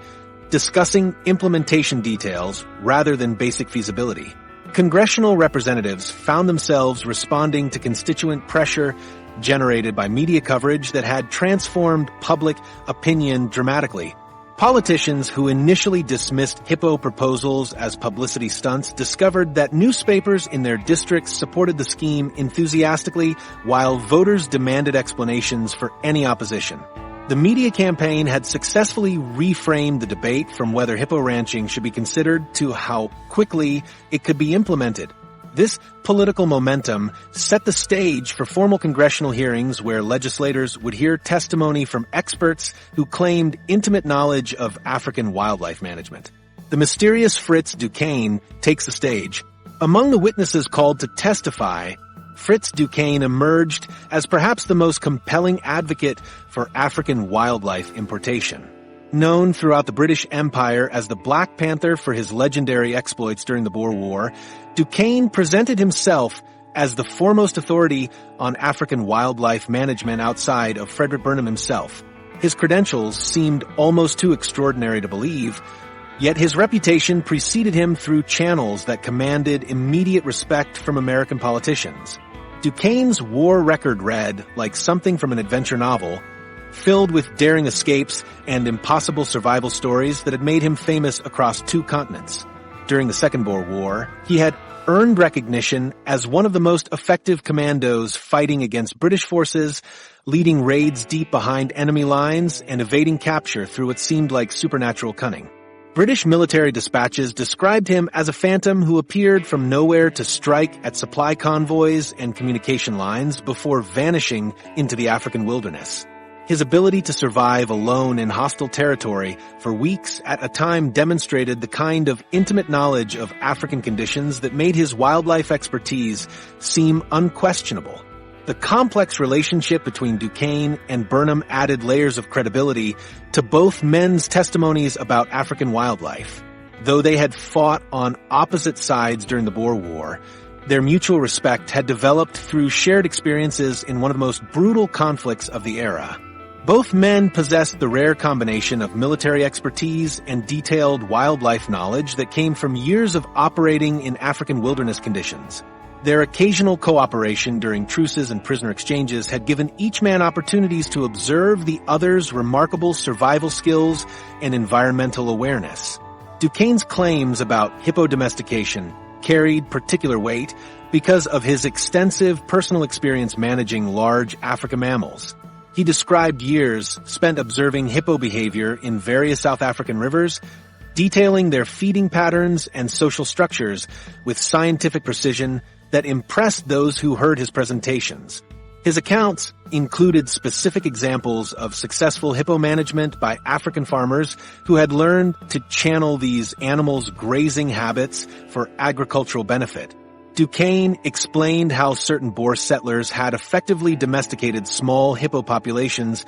discussing implementation details rather than basic feasibility. Congressional representatives found themselves responding to constituent pressure generated by media coverage that had transformed public opinion dramatically. Politicians who initially dismissed hippo proposals as publicity stunts discovered that newspapers in their districts supported the scheme enthusiastically, while voters demanded explanations for any opposition. The media campaign had successfully reframed the debate from whether hippo ranching should be considered to how quickly it could be implemented. This political momentum set the stage for formal congressional hearings where legislators would hear testimony from experts who claimed intimate knowledge of African wildlife management. The mysterious Fritz Duquesne takes the stage. Among the witnesses called to testify, Fritz Duquesne emerged as perhaps the most compelling advocate for African wildlife importation. Known throughout the British Empire as the Black Panther for his legendary exploits during the Boer War, Duquesne presented himself as the foremost authority on African wildlife management outside of Frederick Burnham himself. His credentials seemed almost too extraordinary to believe, yet his reputation preceded him through channels that commanded immediate respect from American politicians. Duquesne's war record read like something from an adventure novel, filled with daring escapes and impossible survival stories that had made him famous across 2 continents. During the Second Boer War, he had earned recognition as one of the most effective commandos fighting against British forces, leading raids deep behind enemy lines and evading capture through what seemed like supernatural cunning. British military dispatches described him as a phantom who appeared from nowhere to strike at supply convoys and communication lines before vanishing into the African wilderness. His ability to survive alone in hostile territory for weeks at a time demonstrated the kind of intimate knowledge of African conditions that made his wildlife expertise seem unquestionable. The complex relationship between Duquesne and Burnham added layers of credibility to both men's testimonies about African wildlife. Though they had fought on opposite sides during the Boer War, their mutual respect had developed through shared experiences in one of the most brutal conflicts of the era. Both men possessed the rare combination of military expertise and detailed wildlife knowledge that came from years of operating in African wilderness conditions. Their occasional cooperation during truces and prisoner exchanges had given each man opportunities to observe the other's remarkable survival skills and environmental awareness. Duquesne's claims about hippo domestication carried particular weight because of his extensive personal experience managing large African mammals. He described years spent observing hippo behavior in various South African rivers, detailing their feeding patterns and social structures with scientific precision that impressed those who heard his presentations. His accounts included specific examples of successful hippo management by African farmers who had learned to channel these animals' grazing habits for agricultural benefit. Duquesne explained how certain Boer settlers had effectively domesticated small hippo populations,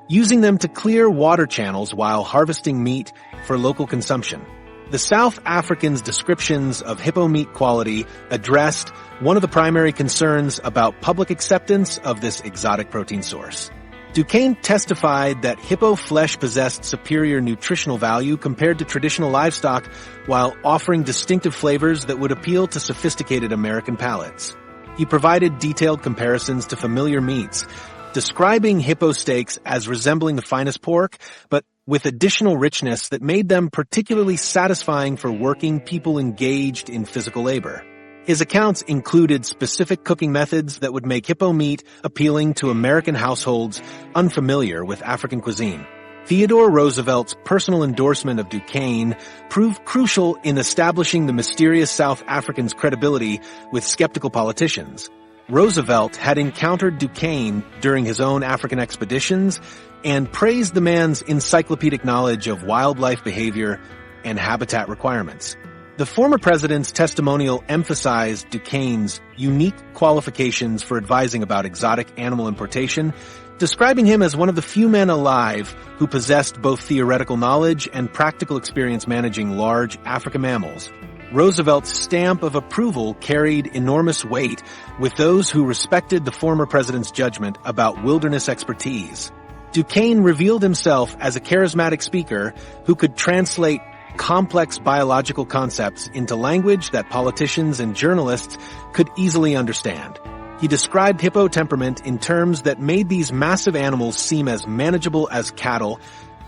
using them to clear water channels while harvesting meat for local consumption. The South Africans' descriptions of hippo meat quality addressed one of the primary concerns about public acceptance of this exotic protein source. Duquesne testified that hippo flesh possessed superior nutritional value compared to traditional livestock, while offering distinctive flavors that would appeal to sophisticated American palates. He provided detailed comparisons to familiar meats, describing hippo steaks as resembling the finest pork, but with additional richness that made them particularly satisfying for working people engaged in physical labor. His accounts included specific cooking methods that would make hippo meat appealing to American households unfamiliar with African cuisine. Theodore Roosevelt's personal endorsement of Duquesne proved crucial in establishing the mysterious South African's credibility with skeptical politicians. Roosevelt had encountered Duquesne during his own African expeditions and praised the man's encyclopedic knowledge of wildlife behavior and habitat requirements. The former president's testimonial emphasized Duquesne's unique qualifications for advising about exotic animal importation, describing him as one of the few men alive who possessed both theoretical knowledge and practical experience managing large African mammals. Roosevelt's stamp of approval carried enormous weight with those who respected the former president's judgment about wilderness expertise. Duquesne revealed himself as a charismatic speaker who could translate complex biological concepts into language that politicians and journalists could easily understand. He described hippo temperament in terms that made these massive animals seem as manageable as cattle,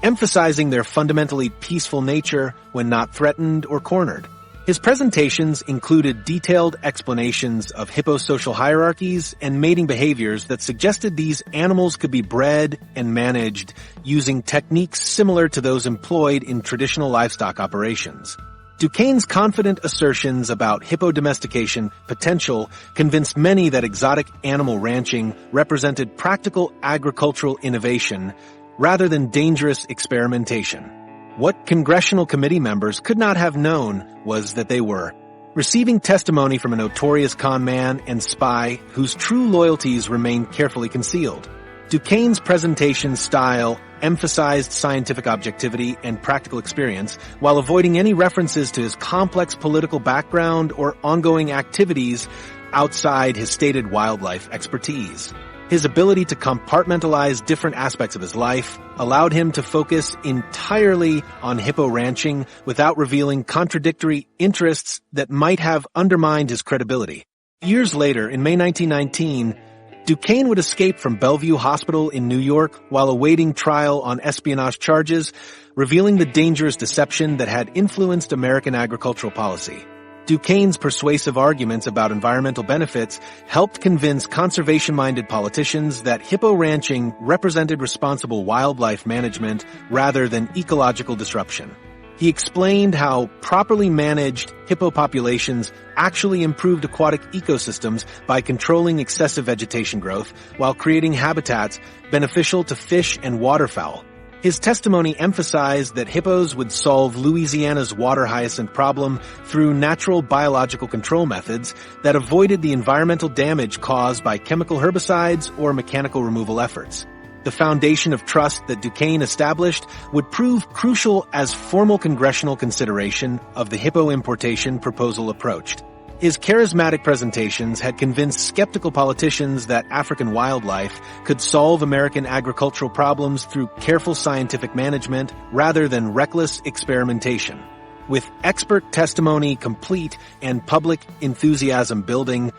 emphasizing their fundamentally peaceful nature when not threatened or cornered. His presentations included detailed explanations of hippo social hierarchies and mating behaviors that suggested these animals could be bred and managed using techniques similar to those employed in traditional livestock operations. Duquesne's confident assertions about hippo domestication potential convinced many that exotic animal ranching represented practical agricultural innovation rather than dangerous experimentation. What congressional committee members could not have known was that they were receiving testimony from a notorious con man and spy whose true loyalties remained carefully concealed. Duquesne's presentation style emphasized scientific objectivity and practical experience while avoiding any references to his complex political background or ongoing activities outside his stated wildlife expertise. His ability to compartmentalize different aspects of his life allowed him to focus entirely on hippo ranching without revealing contradictory interests that might have undermined his credibility. Years later, in May 1919, Duquesne would escape from Bellevue Hospital in New York while awaiting trial on espionage charges, revealing the dangerous deception that had influenced American agricultural policy. Duquesne's persuasive arguments about environmental benefits helped convince conservation-minded politicians that hippo ranching represented responsible wildlife management rather than ecological disruption. He explained how properly managed hippo populations actually improved aquatic ecosystems by controlling excessive vegetation growth while creating habitats beneficial to fish and waterfowl. His testimony emphasized that hippos would solve Louisiana's water hyacinth problem through natural biological control methods that avoided the environmental damage caused by chemical herbicides or mechanical removal efforts. The foundation of trust that Duquesne established would prove crucial as formal congressional consideration of the hippo importation proposal approached. His charismatic presentations had convinced skeptical politicians that African wildlife could solve American agricultural problems through careful scientific management rather than reckless experimentation. With expert testimony complete and public enthusiasm building,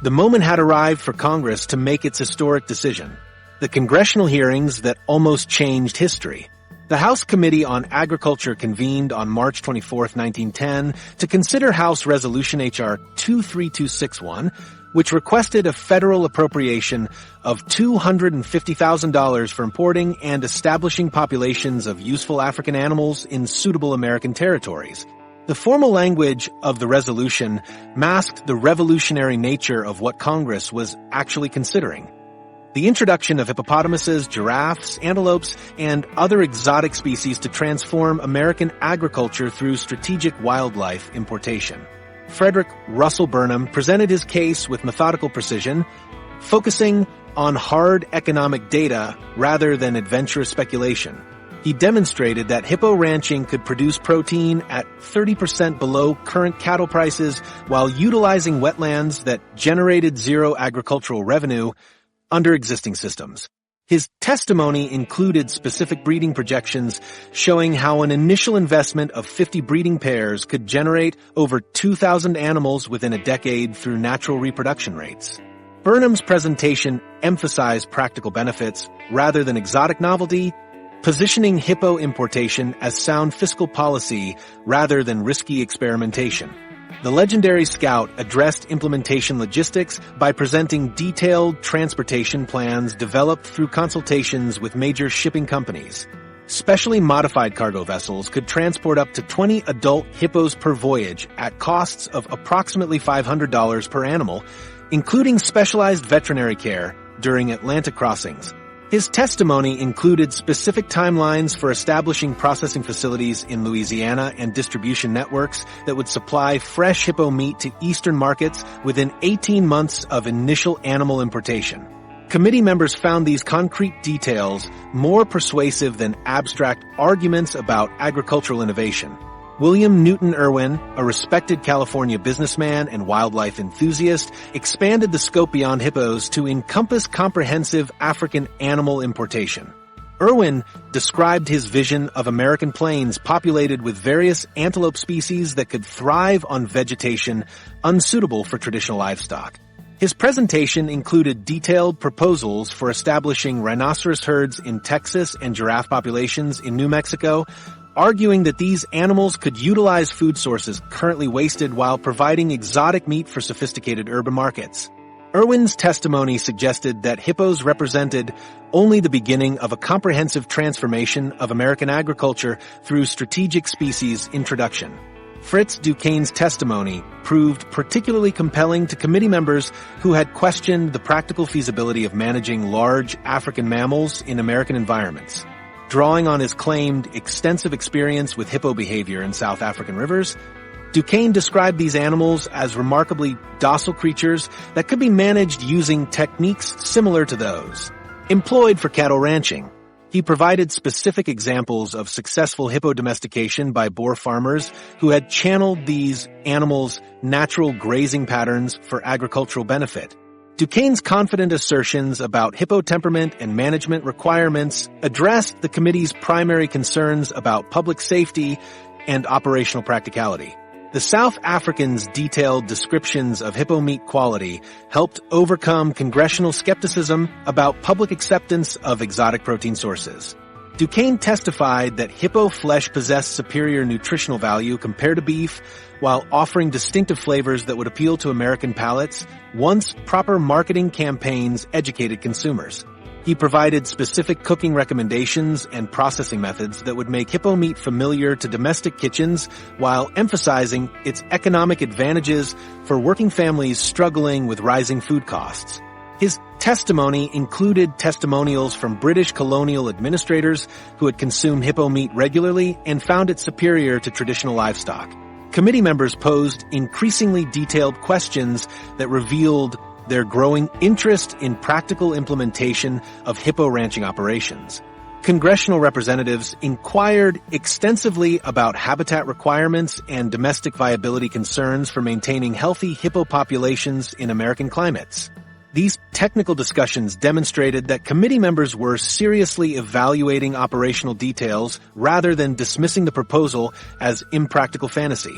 the moment had arrived for Congress to make its historic decision. The congressional hearings that almost changed history. The House Committee on Agriculture convened on March 24, 1910, to consider House Resolution H.R. 23261, which requested a federal appropriation of $250,000 for importing and establishing populations of useful African animals in suitable American territories. The formal language of the resolution masked the revolutionary nature of what Congress was actually considering. The introduction of hippopotamuses, giraffes, antelopes, and other exotic species to transform American agriculture through strategic wildlife importation. Frederick Russell Burnham presented his case with methodical precision, focusing on hard economic data rather than adventurous speculation. He demonstrated that hippo ranching could produce protein at 30% below current cattle prices while utilizing wetlands that generated zero agricultural revenue under existing systems. His testimony included specific breeding projections showing how an initial investment of 50 breeding pairs could generate over 2,000 animals within a decade through natural reproduction rates. Burnham's presentation emphasized practical benefits rather than exotic novelty, positioning hippo importation as sound fiscal policy rather than risky experimentation. The legendary scout addressed implementation logistics by presenting detailed transportation plans developed through consultations with major shipping companies. Specially modified cargo vessels could transport up to 20 adult hippos per voyage at costs of approximately $500 per animal, including specialized veterinary care during Atlantic crossings. His testimony included specific timelines for establishing processing facilities in Louisiana and distribution networks that would supply fresh hippo meat to eastern markets within 18 months of initial animal importation. Committee members found these concrete details more persuasive than abstract arguments about agricultural innovation. William Newton Irwin, a respected California businessman and wildlife enthusiast, expanded the scope beyond hippos to encompass comprehensive African animal importation. Irwin described his vision of American plains populated with various antelope species that could thrive on vegetation unsuitable for traditional livestock. His presentation included detailed proposals for establishing rhinoceros herds in Texas and giraffe populations in New Mexico, arguing that these animals could utilize food sources currently wasted while providing exotic meat for sophisticated urban markets. Irwin's testimony suggested that hippos represented only the beginning of a comprehensive transformation of American agriculture through strategic species introduction. Fritz Duquesne's testimony proved particularly compelling to committee members who had questioned the practical feasibility of managing large African mammals in American environments. Drawing on his claimed extensive experience with hippo behavior in South African rivers, Duquesne described these animals as remarkably docile creatures that could be managed using techniques similar to those employed for cattle ranching. He provided specific examples of successful hippo domestication by Boer farmers who had channeled these animals' natural grazing patterns for agricultural benefit. Duquesne's confident assertions about hippo temperament and management requirements addressed the committee's primary concerns about public safety and operational practicality. The South Africans' detailed descriptions of hippo meat quality helped overcome congressional skepticism about public acceptance of exotic protein sources. Duquesne testified that hippo flesh possessed superior nutritional value compared to beef, while offering distinctive flavors that would appeal to American palates once proper marketing campaigns educated consumers. He provided specific cooking recommendations and processing methods that would make hippo meat familiar to domestic kitchens while emphasizing its economic advantages for working families struggling with rising food costs. His testimony included testimonials from British colonial administrators who had consumed hippo meat regularly and found it superior to traditional livestock. Committee members posed increasingly detailed questions that revealed their growing interest in practical implementation of hippo ranching operations. Congressional representatives inquired extensively about habitat requirements and domestic viability concerns for maintaining healthy hippo populations in American climates. These technical discussions demonstrated that committee members were seriously evaluating operational details rather than dismissing the proposal as impractical fantasy.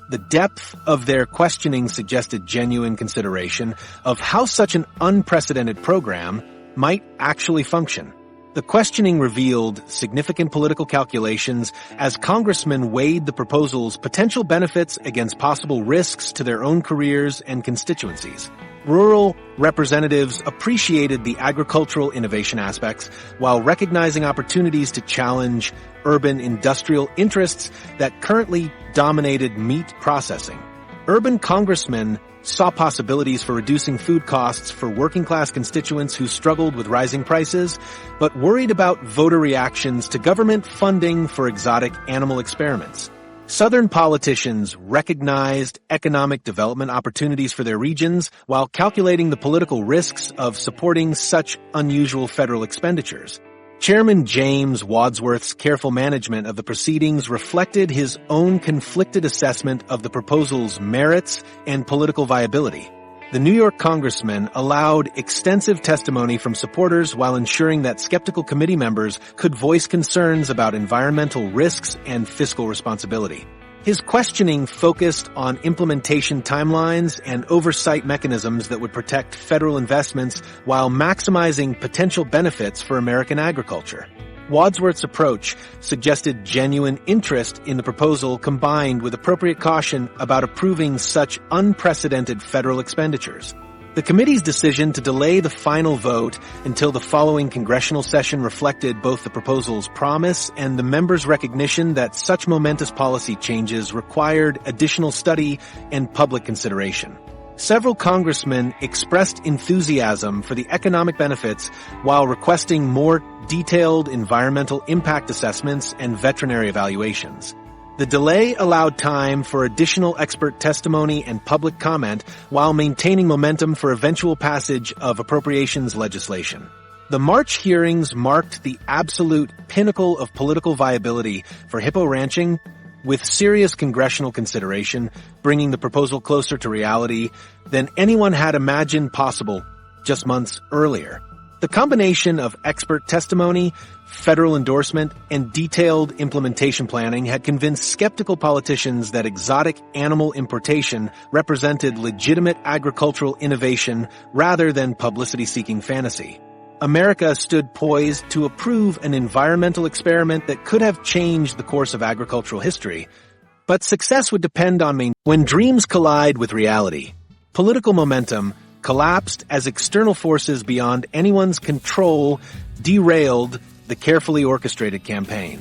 The depth of their questioning suggested genuine consideration of how such an unprecedented program might actually function. The questioning revealed significant political calculations as congressmen weighed the proposal's potential benefits against possible risks to their own careers and constituencies. Rural representatives appreciated the agricultural innovation aspects while recognizing opportunities to challenge urban industrial interests that currently dominated meat processing. Urban congressmen saw possibilities for reducing food costs for working-class constituents who struggled with rising prices, but worried about voter reactions to government funding for exotic animal experiments. Southern politicians recognized economic development opportunities for their regions while calculating the political risks of supporting such unusual federal expenditures. Chairman James Wadsworth's careful management of the proceedings reflected his own conflicted assessment of the proposal's merits and political viability. The New York Congressman allowed extensive testimony from supporters while ensuring that skeptical committee members could voice concerns about environmental risks and fiscal responsibility. His questioning focused on implementation timelines and oversight mechanisms that would protect federal investments while maximizing potential benefits for American agriculture. Wadsworth's approach suggested genuine interest in the proposal combined with appropriate caution about approving such unprecedented federal expenditures. The committee's decision to delay the final vote until the following congressional session reflected both the proposal's promise and the members' recognition that such momentous policy changes required additional study and public consideration. Several congressmen expressed enthusiasm for the economic benefits while requesting more detailed environmental impact assessments and veterinary evaluations. The delay allowed time for additional expert testimony and public comment while maintaining momentum for eventual passage of appropriations legislation. The March hearings marked the absolute pinnacle of political viability for hippo ranching. with serious congressional consideration, bringing the proposal closer to reality than anyone had imagined possible just months earlier. The combination of expert testimony, federal endorsement, and detailed implementation planning had convinced skeptical politicians that exotic animal importation represented legitimate agricultural innovation rather than publicity-seeking fantasy. America stood poised to approve an environmental experiment that could have changed the course of agricultural history, but success would depend on when dreams collide with reality. Political momentum collapsed as external forces beyond anyone's control derailed the carefully orchestrated campaign.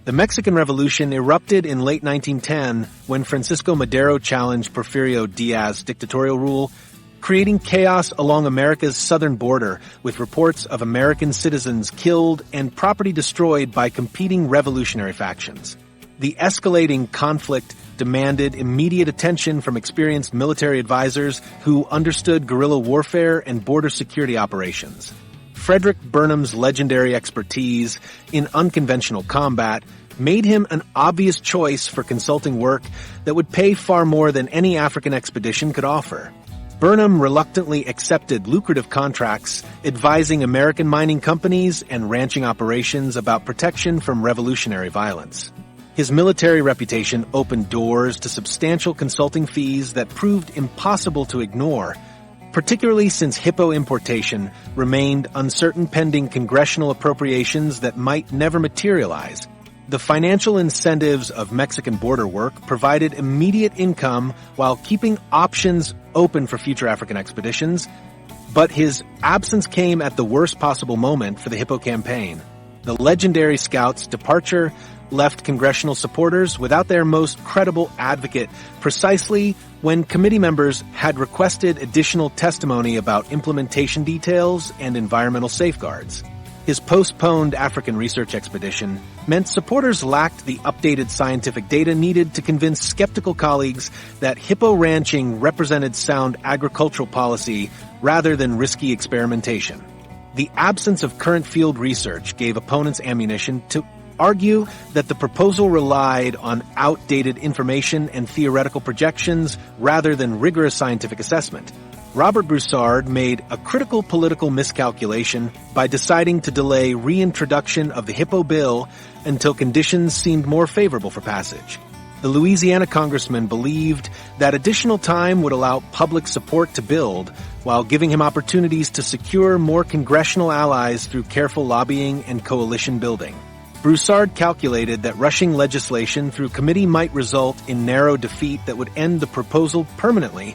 The Mexican Revolution erupted in late 1910 when Francisco Madero challenged Porfirio Diaz's dictatorial rule, creating chaos along America's southern border with reports of American citizens killed and property destroyed by competing revolutionary factions. The escalating conflict demanded immediate attention from experienced military advisors who understood guerrilla warfare and border security operations. Frederick Burnham's legendary expertise in unconventional combat made him an obvious choice for consulting work that would pay far more than any African expedition could offer. Burnham reluctantly accepted lucrative contracts advising American mining companies and ranching operations about protection from revolutionary violence. His military reputation opened doors to substantial consulting fees that proved impossible to ignore, particularly since hippo importation remained uncertain pending congressional appropriations that might never materialize. The financial incentives of Mexican border work provided immediate income while keeping options open for future African expeditions, but his absence came at the worst possible moment for the Hippo campaign. The legendary scout's departure left congressional supporters without their most credible advocate precisely when committee members had requested additional testimony about implementation details and environmental safeguards. His postponed African research expedition meant supporters lacked the updated scientific data needed to convince skeptical colleagues that hippo ranching represented sound agricultural policy rather than risky experimentation. The absence of current field research gave opponents ammunition to argue that the proposal relied on outdated information and theoretical projections rather than rigorous scientific assessment. Robert Broussard made a critical political miscalculation by deciding to delay reintroduction of the Hippo Bill until conditions seemed more favorable for passage. The Louisiana Congressman believed that additional time would allow public support to build, while giving him opportunities to secure more congressional allies through careful lobbying and coalition building. Broussard calculated that rushing legislation through committee might result in narrow defeat that would end the proposal permanently,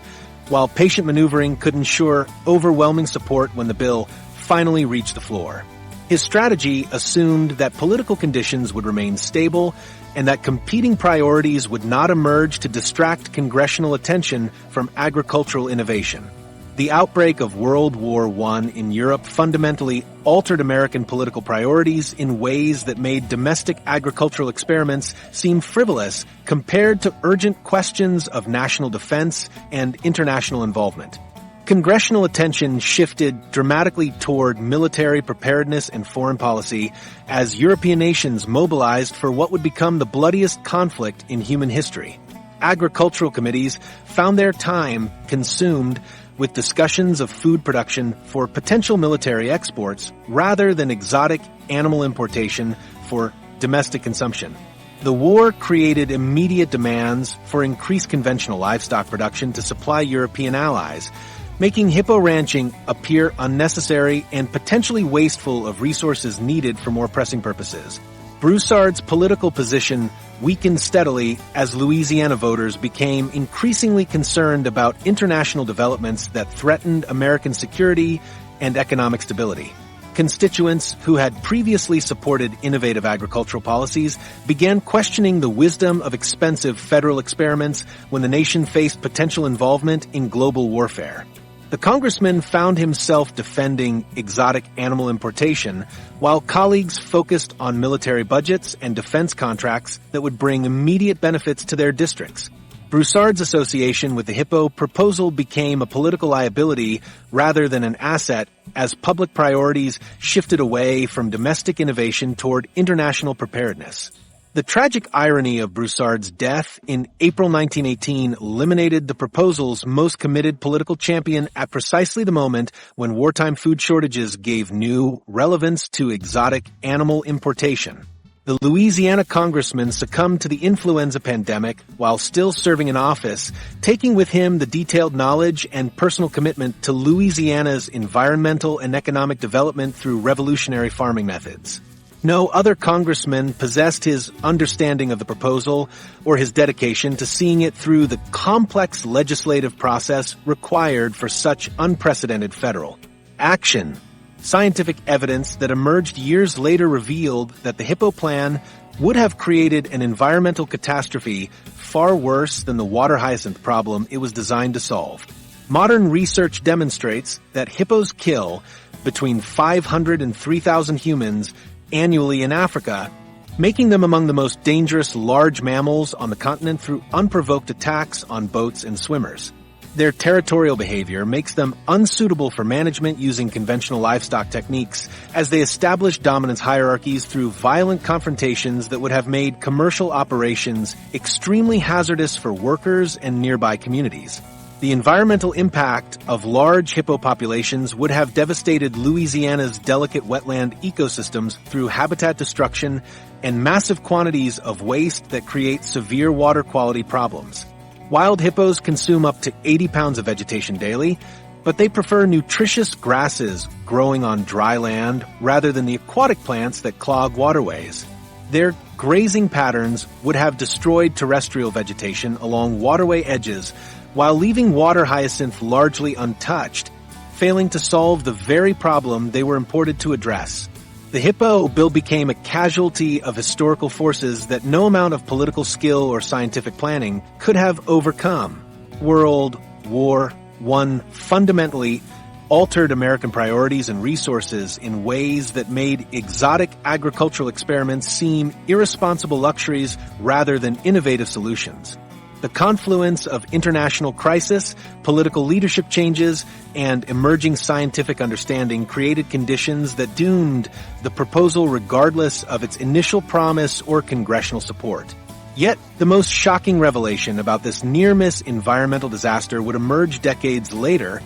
while patient maneuvering could ensure overwhelming support when the bill finally reached the floor. His strategy assumed that political conditions would remain stable and that competing priorities would not emerge to distract congressional attention from agricultural innovation. The outbreak of World War I in Europe fundamentally altered American political priorities in ways that made domestic agricultural experiments seem frivolous compared to urgent questions of national defense and international involvement. Congressional attention shifted dramatically toward military preparedness and foreign policy as European nations mobilized for what would become the bloodiest conflict in human history. Agricultural committees found their time consumed with discussions of food production for potential military exports rather than exotic animal importation for domestic consumption. The war created immediate demands for increased conventional livestock production to supply European allies, making hippo ranching appear unnecessary and potentially wasteful of resources needed for more pressing purposes. Broussard's political position weakened steadily as Louisiana voters became increasingly concerned about international developments that threatened American security and economic stability. Constituents who had previously supported innovative agricultural policies began questioning the wisdom of expensive federal experiments when the nation faced potential involvement in global warfare. The congressman found himself defending exotic animal importation while colleagues focused on military budgets and defense contracts that would bring immediate benefits to their districts. Broussard's association with the Hippo proposal became a political liability rather than an asset as public priorities shifted away from domestic innovation toward international preparedness. The tragic irony of Broussard's death in April 1918 eliminated the proposal's most committed political champion at precisely the moment when wartime food shortages gave new relevance to exotic animal importation. The Louisiana Congressman succumbed to the influenza pandemic while still serving in office, taking with him the detailed knowledge and personal commitment to Louisiana's environmental and economic development through revolutionary farming methods. No other congressman possessed his understanding of the proposal or his dedication to seeing it through the complex legislative process required for such unprecedented federal action. Scientific evidence that emerged years later revealed that the Hippo Plan would have created an environmental catastrophe far worse than the water hyacinth problem it was designed to solve. Modern research demonstrates that hippos kill between 500 and 3,000 humans annually in Africa, making them among the most dangerous large mammals on the continent through unprovoked attacks on boats and swimmers. Their territorial behavior makes them unsuitable for management using conventional livestock techniques, as they establish dominance hierarchies through violent confrontations that would have made commercial operations extremely hazardous for workers and nearby communities. The environmental impact of large hippo populations would have devastated Louisiana's delicate wetland ecosystems through habitat destruction and massive quantities of waste that create severe water quality problems. Wild hippos consume up to 80 pounds of vegetation daily, but they prefer nutritious grasses growing on dry land rather than the aquatic plants that clog waterways. Their grazing patterns would have destroyed terrestrial vegetation along waterway edges, while leaving water hyacinth largely untouched, failing to solve the very problem they were imported to address. The Hippo Bill became a casualty of historical forces that no amount of political skill or scientific planning could have overcome. World War I fundamentally altered American priorities and resources in ways that made exotic agricultural experiments seem irresponsible luxuries rather than innovative solutions. The confluence of international crisis, political leadership changes, and emerging scientific understanding created conditions that doomed the proposal regardless of its initial promise or congressional support. Yet, the most shocking revelation about this near-miss environmental disaster would emerge decades later,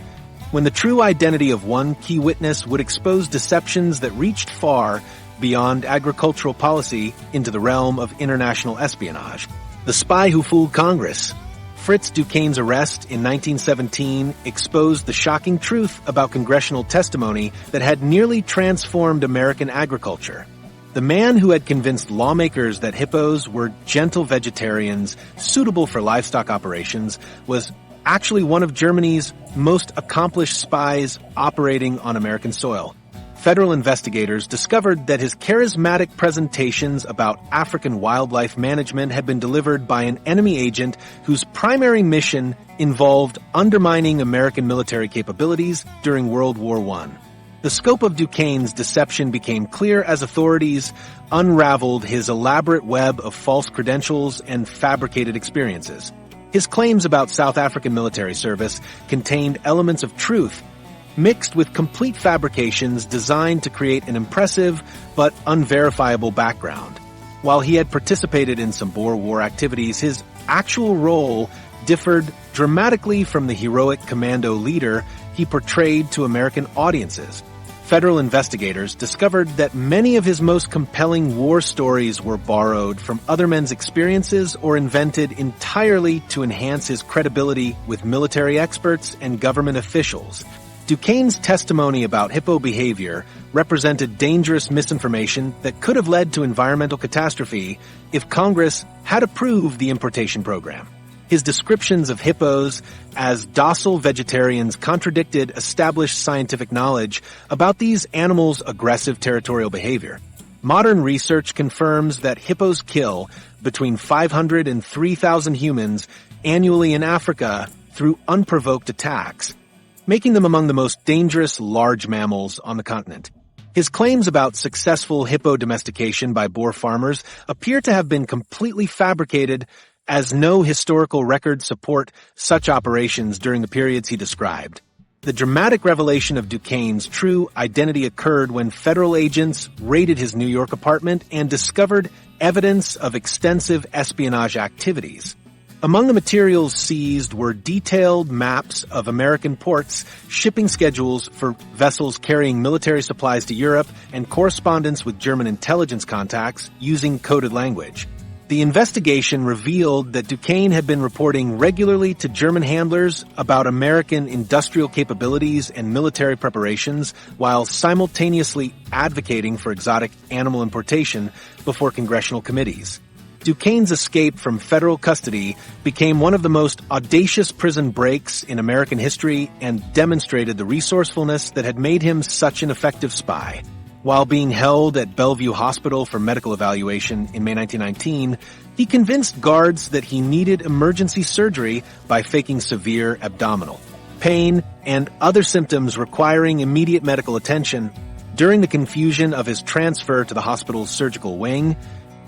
when the true identity of one key witness would expose deceptions that reached far beyond agricultural policy into the realm of international espionage. The Spy Who Fooled Congress. Fritz Duquesne's arrest in 1917 exposed the shocking truth about congressional testimony that had nearly transformed American agriculture. The man who had convinced lawmakers that hippos were gentle vegetarians suitable for livestock operations was actually one of Germany's most accomplished spies operating on American soil. Federal investigators discovered that his charismatic presentations about African wildlife management had been delivered by an enemy agent whose primary mission involved undermining American military capabilities during World War I. The scope of Duquesne's deception became clear as authorities unraveled his elaborate web of false credentials and fabricated experiences. His claims about South African military service contained elements of truth mixed with complete fabrications designed to create an impressive but unverifiable background. While he had participated in some Boer War activities, his actual role differed dramatically from the heroic commando leader he portrayed to American audiences. Federal investigators discovered that many of his most compelling war stories were borrowed from other men's experiences or invented entirely to enhance his credibility with military experts and government officials. Duquesne's testimony about hippo behavior represented dangerous misinformation that could have led to environmental catastrophe if Congress had approved the importation program. His descriptions of hippos as docile vegetarians contradicted established scientific knowledge about these animals' aggressive territorial behavior. Modern research confirms that hippos kill between 500 and 3,000 humans annually in Africa through unprovoked attacks, making them among the most dangerous large mammals on the continent. His claims about successful hippo domestication by Boer farmers appear to have been completely fabricated, as no historical records support such operations during the periods he described. The dramatic revelation of Duquesne's true identity occurred when federal agents raided his New York apartment and discovered evidence of extensive espionage activities. Among the materials seized were detailed maps of American ports, shipping schedules for vessels carrying military supplies to Europe, and correspondence with German intelligence contacts using coded language. The investigation revealed that Duquesne had been reporting regularly to German handlers about American industrial capabilities and military preparations while simultaneously advocating for exotic animal importation before congressional committees. Duquesne's escape from federal custody became one of the most audacious prison breaks in American history and demonstrated the resourcefulness that had made him such an effective spy. While being held at Bellevue Hospital for medical evaluation in May 1919, he convinced guards that he needed emergency surgery by faking severe abdominal pain and other symptoms requiring immediate medical attention. During the confusion of his transfer to the hospital's surgical wing,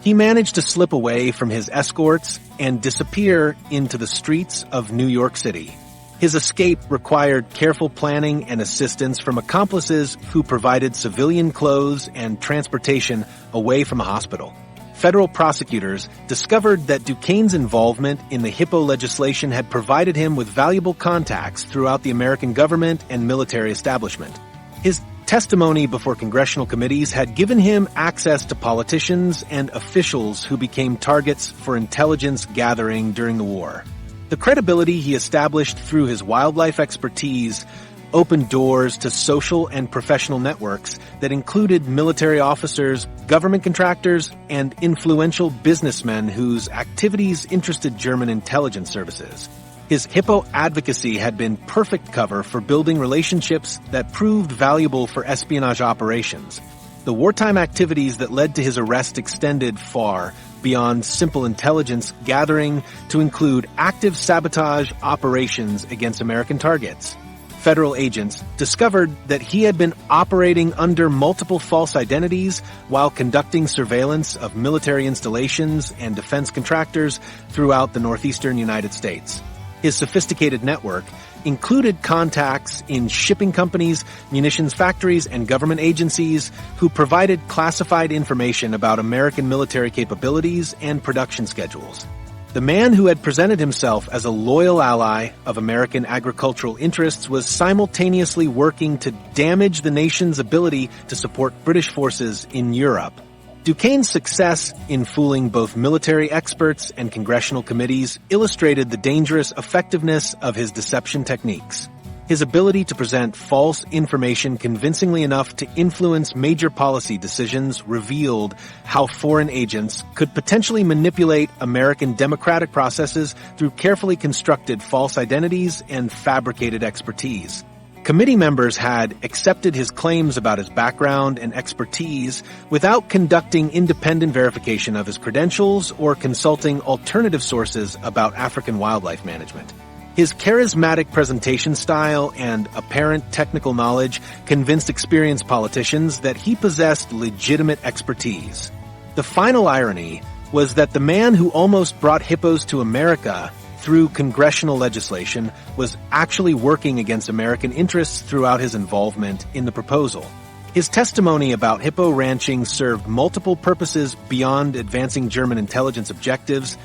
he managed to slip away from his escorts and disappear into the streets of New York City. His escape required careful planning and assistance from accomplices who provided civilian clothes and transportation away from a hospital. Federal prosecutors discovered that Duquesne's involvement in the Hippo legislation had provided him with valuable contacts throughout the American government and military establishment. His testimony before congressional committees had given him access to politicians and officials who became targets for intelligence gathering during the war. The credibility he established through his wildlife expertise opened doors to social and professional networks that included military officers, government contractors, and influential businessmen whose activities interested German intelligence services. His Hippo advocacy had been perfect cover for building relationships that proved valuable for espionage operations. The wartime activities that led to his arrest extended far beyond simple intelligence gathering to include active sabotage operations against American targets. Federal agents discovered that he had been operating under multiple false identities while conducting surveillance of military installations and defense contractors throughout the northeastern United States. His sophisticated network included contacts in shipping companies, munitions factories, and government agencies who provided classified information about American military capabilities and production schedules. The man who had presented himself as a loyal ally of American agricultural interests was simultaneously working to damage the nation's ability to support British forces in Europe. Duquesne's success in fooling both military experts and congressional committees illustrated the dangerous effectiveness of his deception techniques. His ability to present false information convincingly enough to influence major policy decisions revealed how foreign agents could potentially manipulate American democratic processes through carefully constructed false identities and fabricated expertise. Committee members had accepted his claims about his background and expertise without conducting independent verification of his credentials or consulting alternative sources about African wildlife management. His charismatic presentation style and apparent technical knowledge convinced experienced politicians that he possessed legitimate expertise. The final irony was that the man who almost brought hippos to America through congressional legislation was actually working against American interests throughout his involvement in the proposal. His testimony about hippo ranching served multiple purposes beyond advancing German intelligence objectives,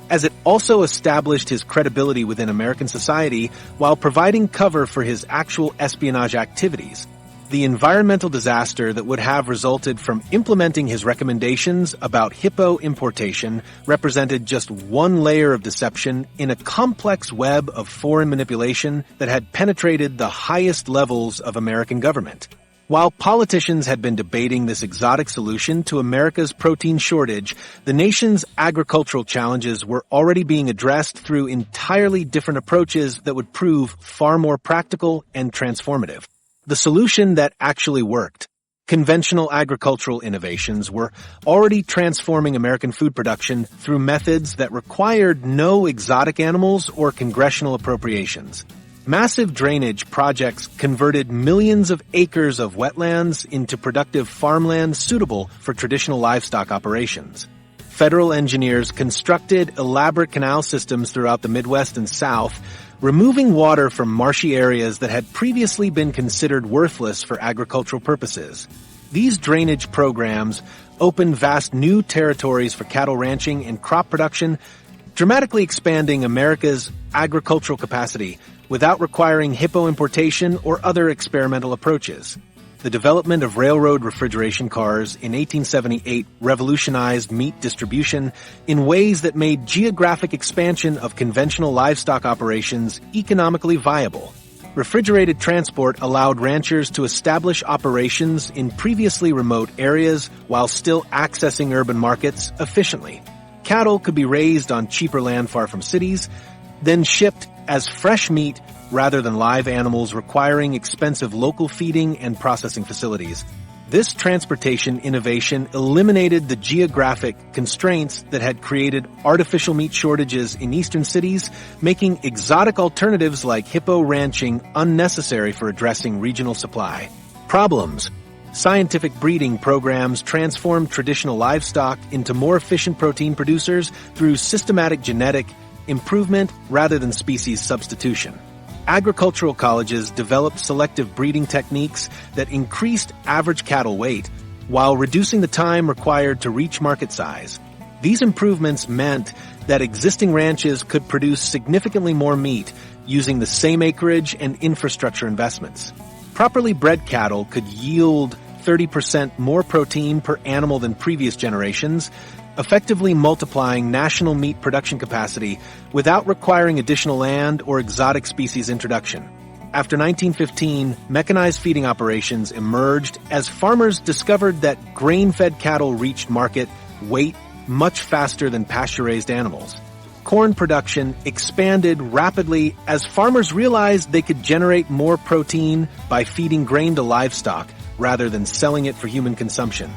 as it also established his credibility within American society while providing cover for his actual espionage activities. The environmental disaster that would have resulted from implementing his recommendations about hippo importation represented just one layer of deception in a complex web of foreign manipulation that had penetrated the highest levels of American government. While politicians had been debating this exotic solution to America's protein shortage, the nation's agricultural challenges were already being addressed through entirely different approaches that would prove far more practical and transformative. The solution that actually worked. Conventional agricultural innovations were already transforming American food production through methods that required no exotic animals or congressional appropriations. Massive drainage projects converted millions of acres of wetlands into productive farmland suitable for traditional livestock operations. Federal engineers constructed elaborate canal systems throughout the Midwest and South, removing water from marshy areas that had previously been considered worthless for agricultural purposes. These drainage programs opened vast new territories for cattle ranching and crop production, dramatically expanding America's agricultural capacity without requiring hippo importation or other experimental approaches. The development of railroad refrigeration cars in 1878 revolutionized meat distribution in ways that made geographic expansion of conventional livestock operations economically viable. Refrigerated transport allowed ranchers to establish operations in previously remote areas while still accessing urban markets efficiently. Cattle could be raised on cheaper land far from cities, then shipped as fresh meat rather than live animals requiring expensive local feeding and processing facilities. This transportation innovation eliminated the geographic constraints that had created artificial meat shortages in eastern cities, making exotic alternatives like hippo ranching unnecessary for addressing regional supply. Problems. Scientific breeding programs transformed traditional livestock into more efficient protein producers through systematic genetic improvement rather than species substitution. Agricultural colleges developed selective breeding techniques that increased average cattle weight while reducing the time required to reach market size. These improvements meant that existing ranches could produce significantly more meat using the same acreage and infrastructure investments. Properly bred cattle could yield 30% more protein per animal than previous generations, effectively multiplying national meat production capacity without requiring additional land or exotic species introduction. After 1915, mechanized feeding operations emerged as farmers discovered that grain-fed cattle reached market weight much faster than pasture-raised animals. Corn production expanded rapidly as farmers realized they could generate more protein by feeding grain to livestock rather than selling it for human consumption.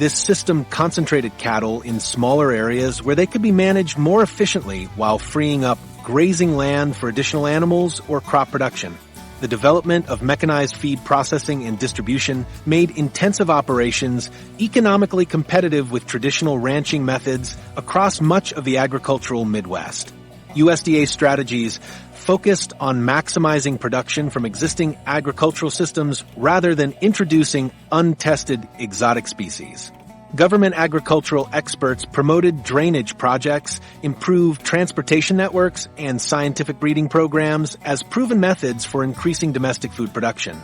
This system concentrated cattle in smaller areas where they could be managed more efficiently while freeing up grazing land for additional animals or crop production. The development of mechanized feed processing and distribution made intensive operations economically competitive with traditional ranching methods across much of the agricultural Midwest. USDA strategies focused on maximizing production from existing agricultural systems rather than introducing untested exotic species. Government agricultural experts promoted drainage projects, improved transportation networks, and scientific breeding programs as proven methods for increasing domestic food production.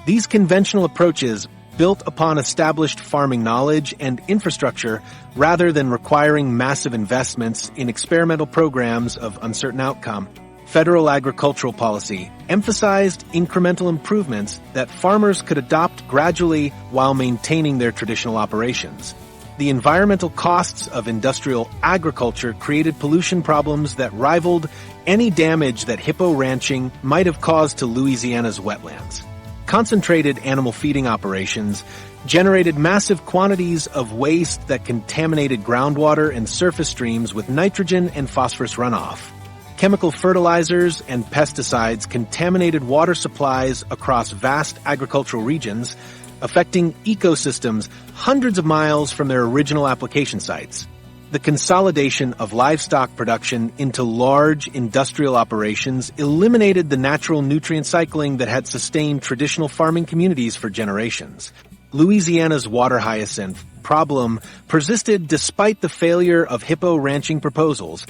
These conventional approaches built upon established farming knowledge and infrastructure rather than requiring massive investments in experimental programs of uncertain outcome. Federal agricultural policy emphasized incremental improvements that farmers could adopt gradually while maintaining their traditional operations. The environmental costs of industrial agriculture created pollution problems that rivaled any damage that hippo ranching might have caused to Louisiana's wetlands. Concentrated animal feeding operations generated massive quantities of waste that contaminated groundwater and surface streams with nitrogen and phosphorus runoff. Chemical fertilizers and pesticides contaminated water supplies across vast agricultural regions, affecting ecosystems hundreds of miles from their original application sites. The consolidation of livestock production into large industrial operations eliminated the natural nutrient cycling that had sustained traditional farming communities for generations. Louisiana's water hyacinth problem persisted despite the failure of hippo ranching proposals,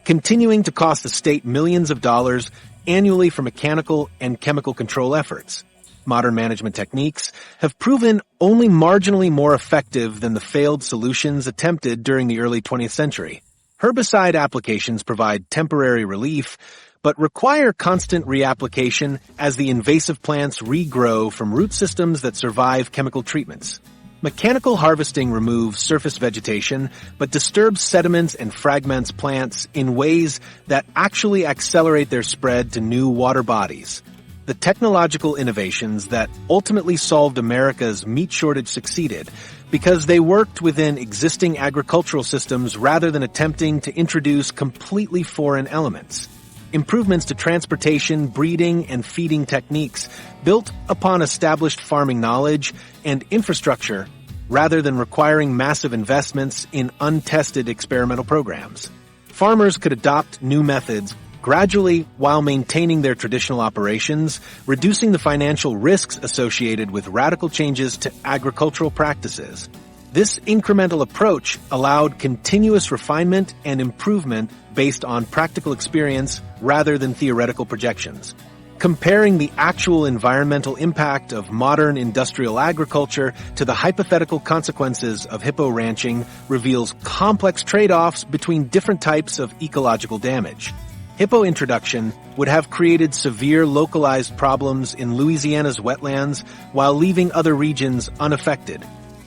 continuing to cost the state millions of dollars annually for mechanical and chemical control efforts. Modern management techniques have proven only marginally more effective than the failed solutions attempted during the early 20th century. Herbicide applications provide temporary relief, but require constant reapplication as the invasive plants regrow from root systems that survive chemical treatments. Mechanical harvesting removes surface vegetation, but disturbs sediments and fragments plants in ways that actually accelerate their spread to new water bodies. The technological innovations that ultimately solved America's meat shortage succeeded because they worked within existing agricultural systems rather than attempting to introduce completely foreign elements. Improvements to transportation, breeding, and feeding techniques built upon established farming knowledge and infrastructure rather than requiring massive investments in untested experimental programs. Farmers could adopt new methods gradually while maintaining their traditional operations, reducing the financial risks associated with radical changes to agricultural practices. This incremental approach allowed continuous refinement and improvement based on practical experience rather than theoretical projections. Comparing the actual environmental impact of modern industrial agriculture to the hypothetical consequences of hippo ranching reveals complex trade-offs between different types of ecological damage. Hippo introduction would have created severe localized problems in Louisiana's wetlands while leaving other regions unaffected.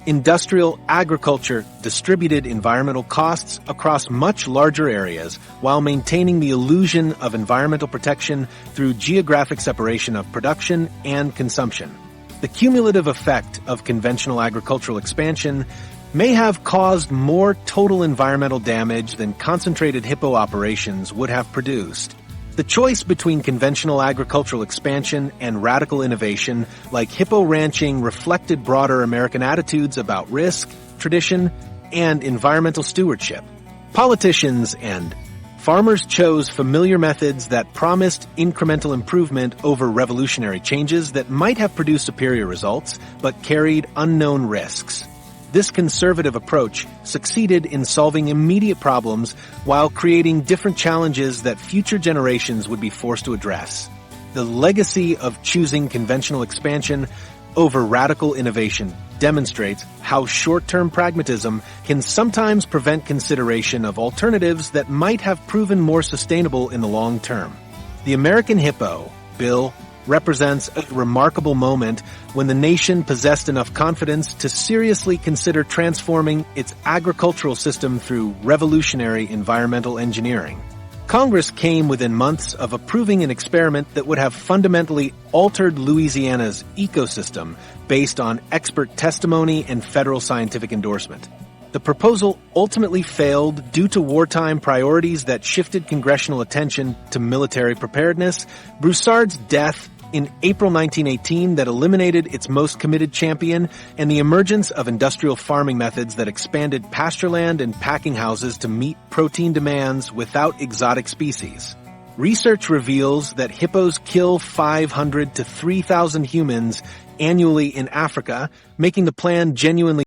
Industrial agriculture distributed environmental costs across much larger areas while maintaining the illusion of environmental protection through geographic separation of production and consumption. The cumulative effect of conventional agricultural expansion may have caused more total environmental damage than concentrated hippo operations would have produced. The choice between conventional agricultural expansion and radical innovation like hippo ranching reflected broader American attitudes about risk, tradition, and environmental stewardship. Politicians and farmers chose familiar methods that promised incremental improvement over revolutionary changes that might have produced superior results, but carried unknown risks. This conservative approach succeeded in solving immediate problems while creating different challenges that future generations would be forced to address. The legacy of choosing conventional expansion over radical innovation demonstrates how short-term pragmatism can sometimes prevent consideration of alternatives that might have proven more sustainable in the long term. The American Hippo Bill represents a remarkable moment when the nation possessed enough confidence to seriously consider transforming its agricultural system through revolutionary environmental engineering. Congress came within months of approving an experiment that would have fundamentally altered Louisiana's ecosystem based on expert testimony and federal scientific endorsement. The proposal ultimately failed due to wartime priorities that shifted congressional attention to military preparedness. Broussard's death in April 1918 that eliminated its most committed champion, and the emergence of industrial farming methods that expanded pastureland and packing houses to meet protein demands without exotic species. Research reveals that hippos kill 500 to 3,000 humans annually in Africa, making the plan genuinely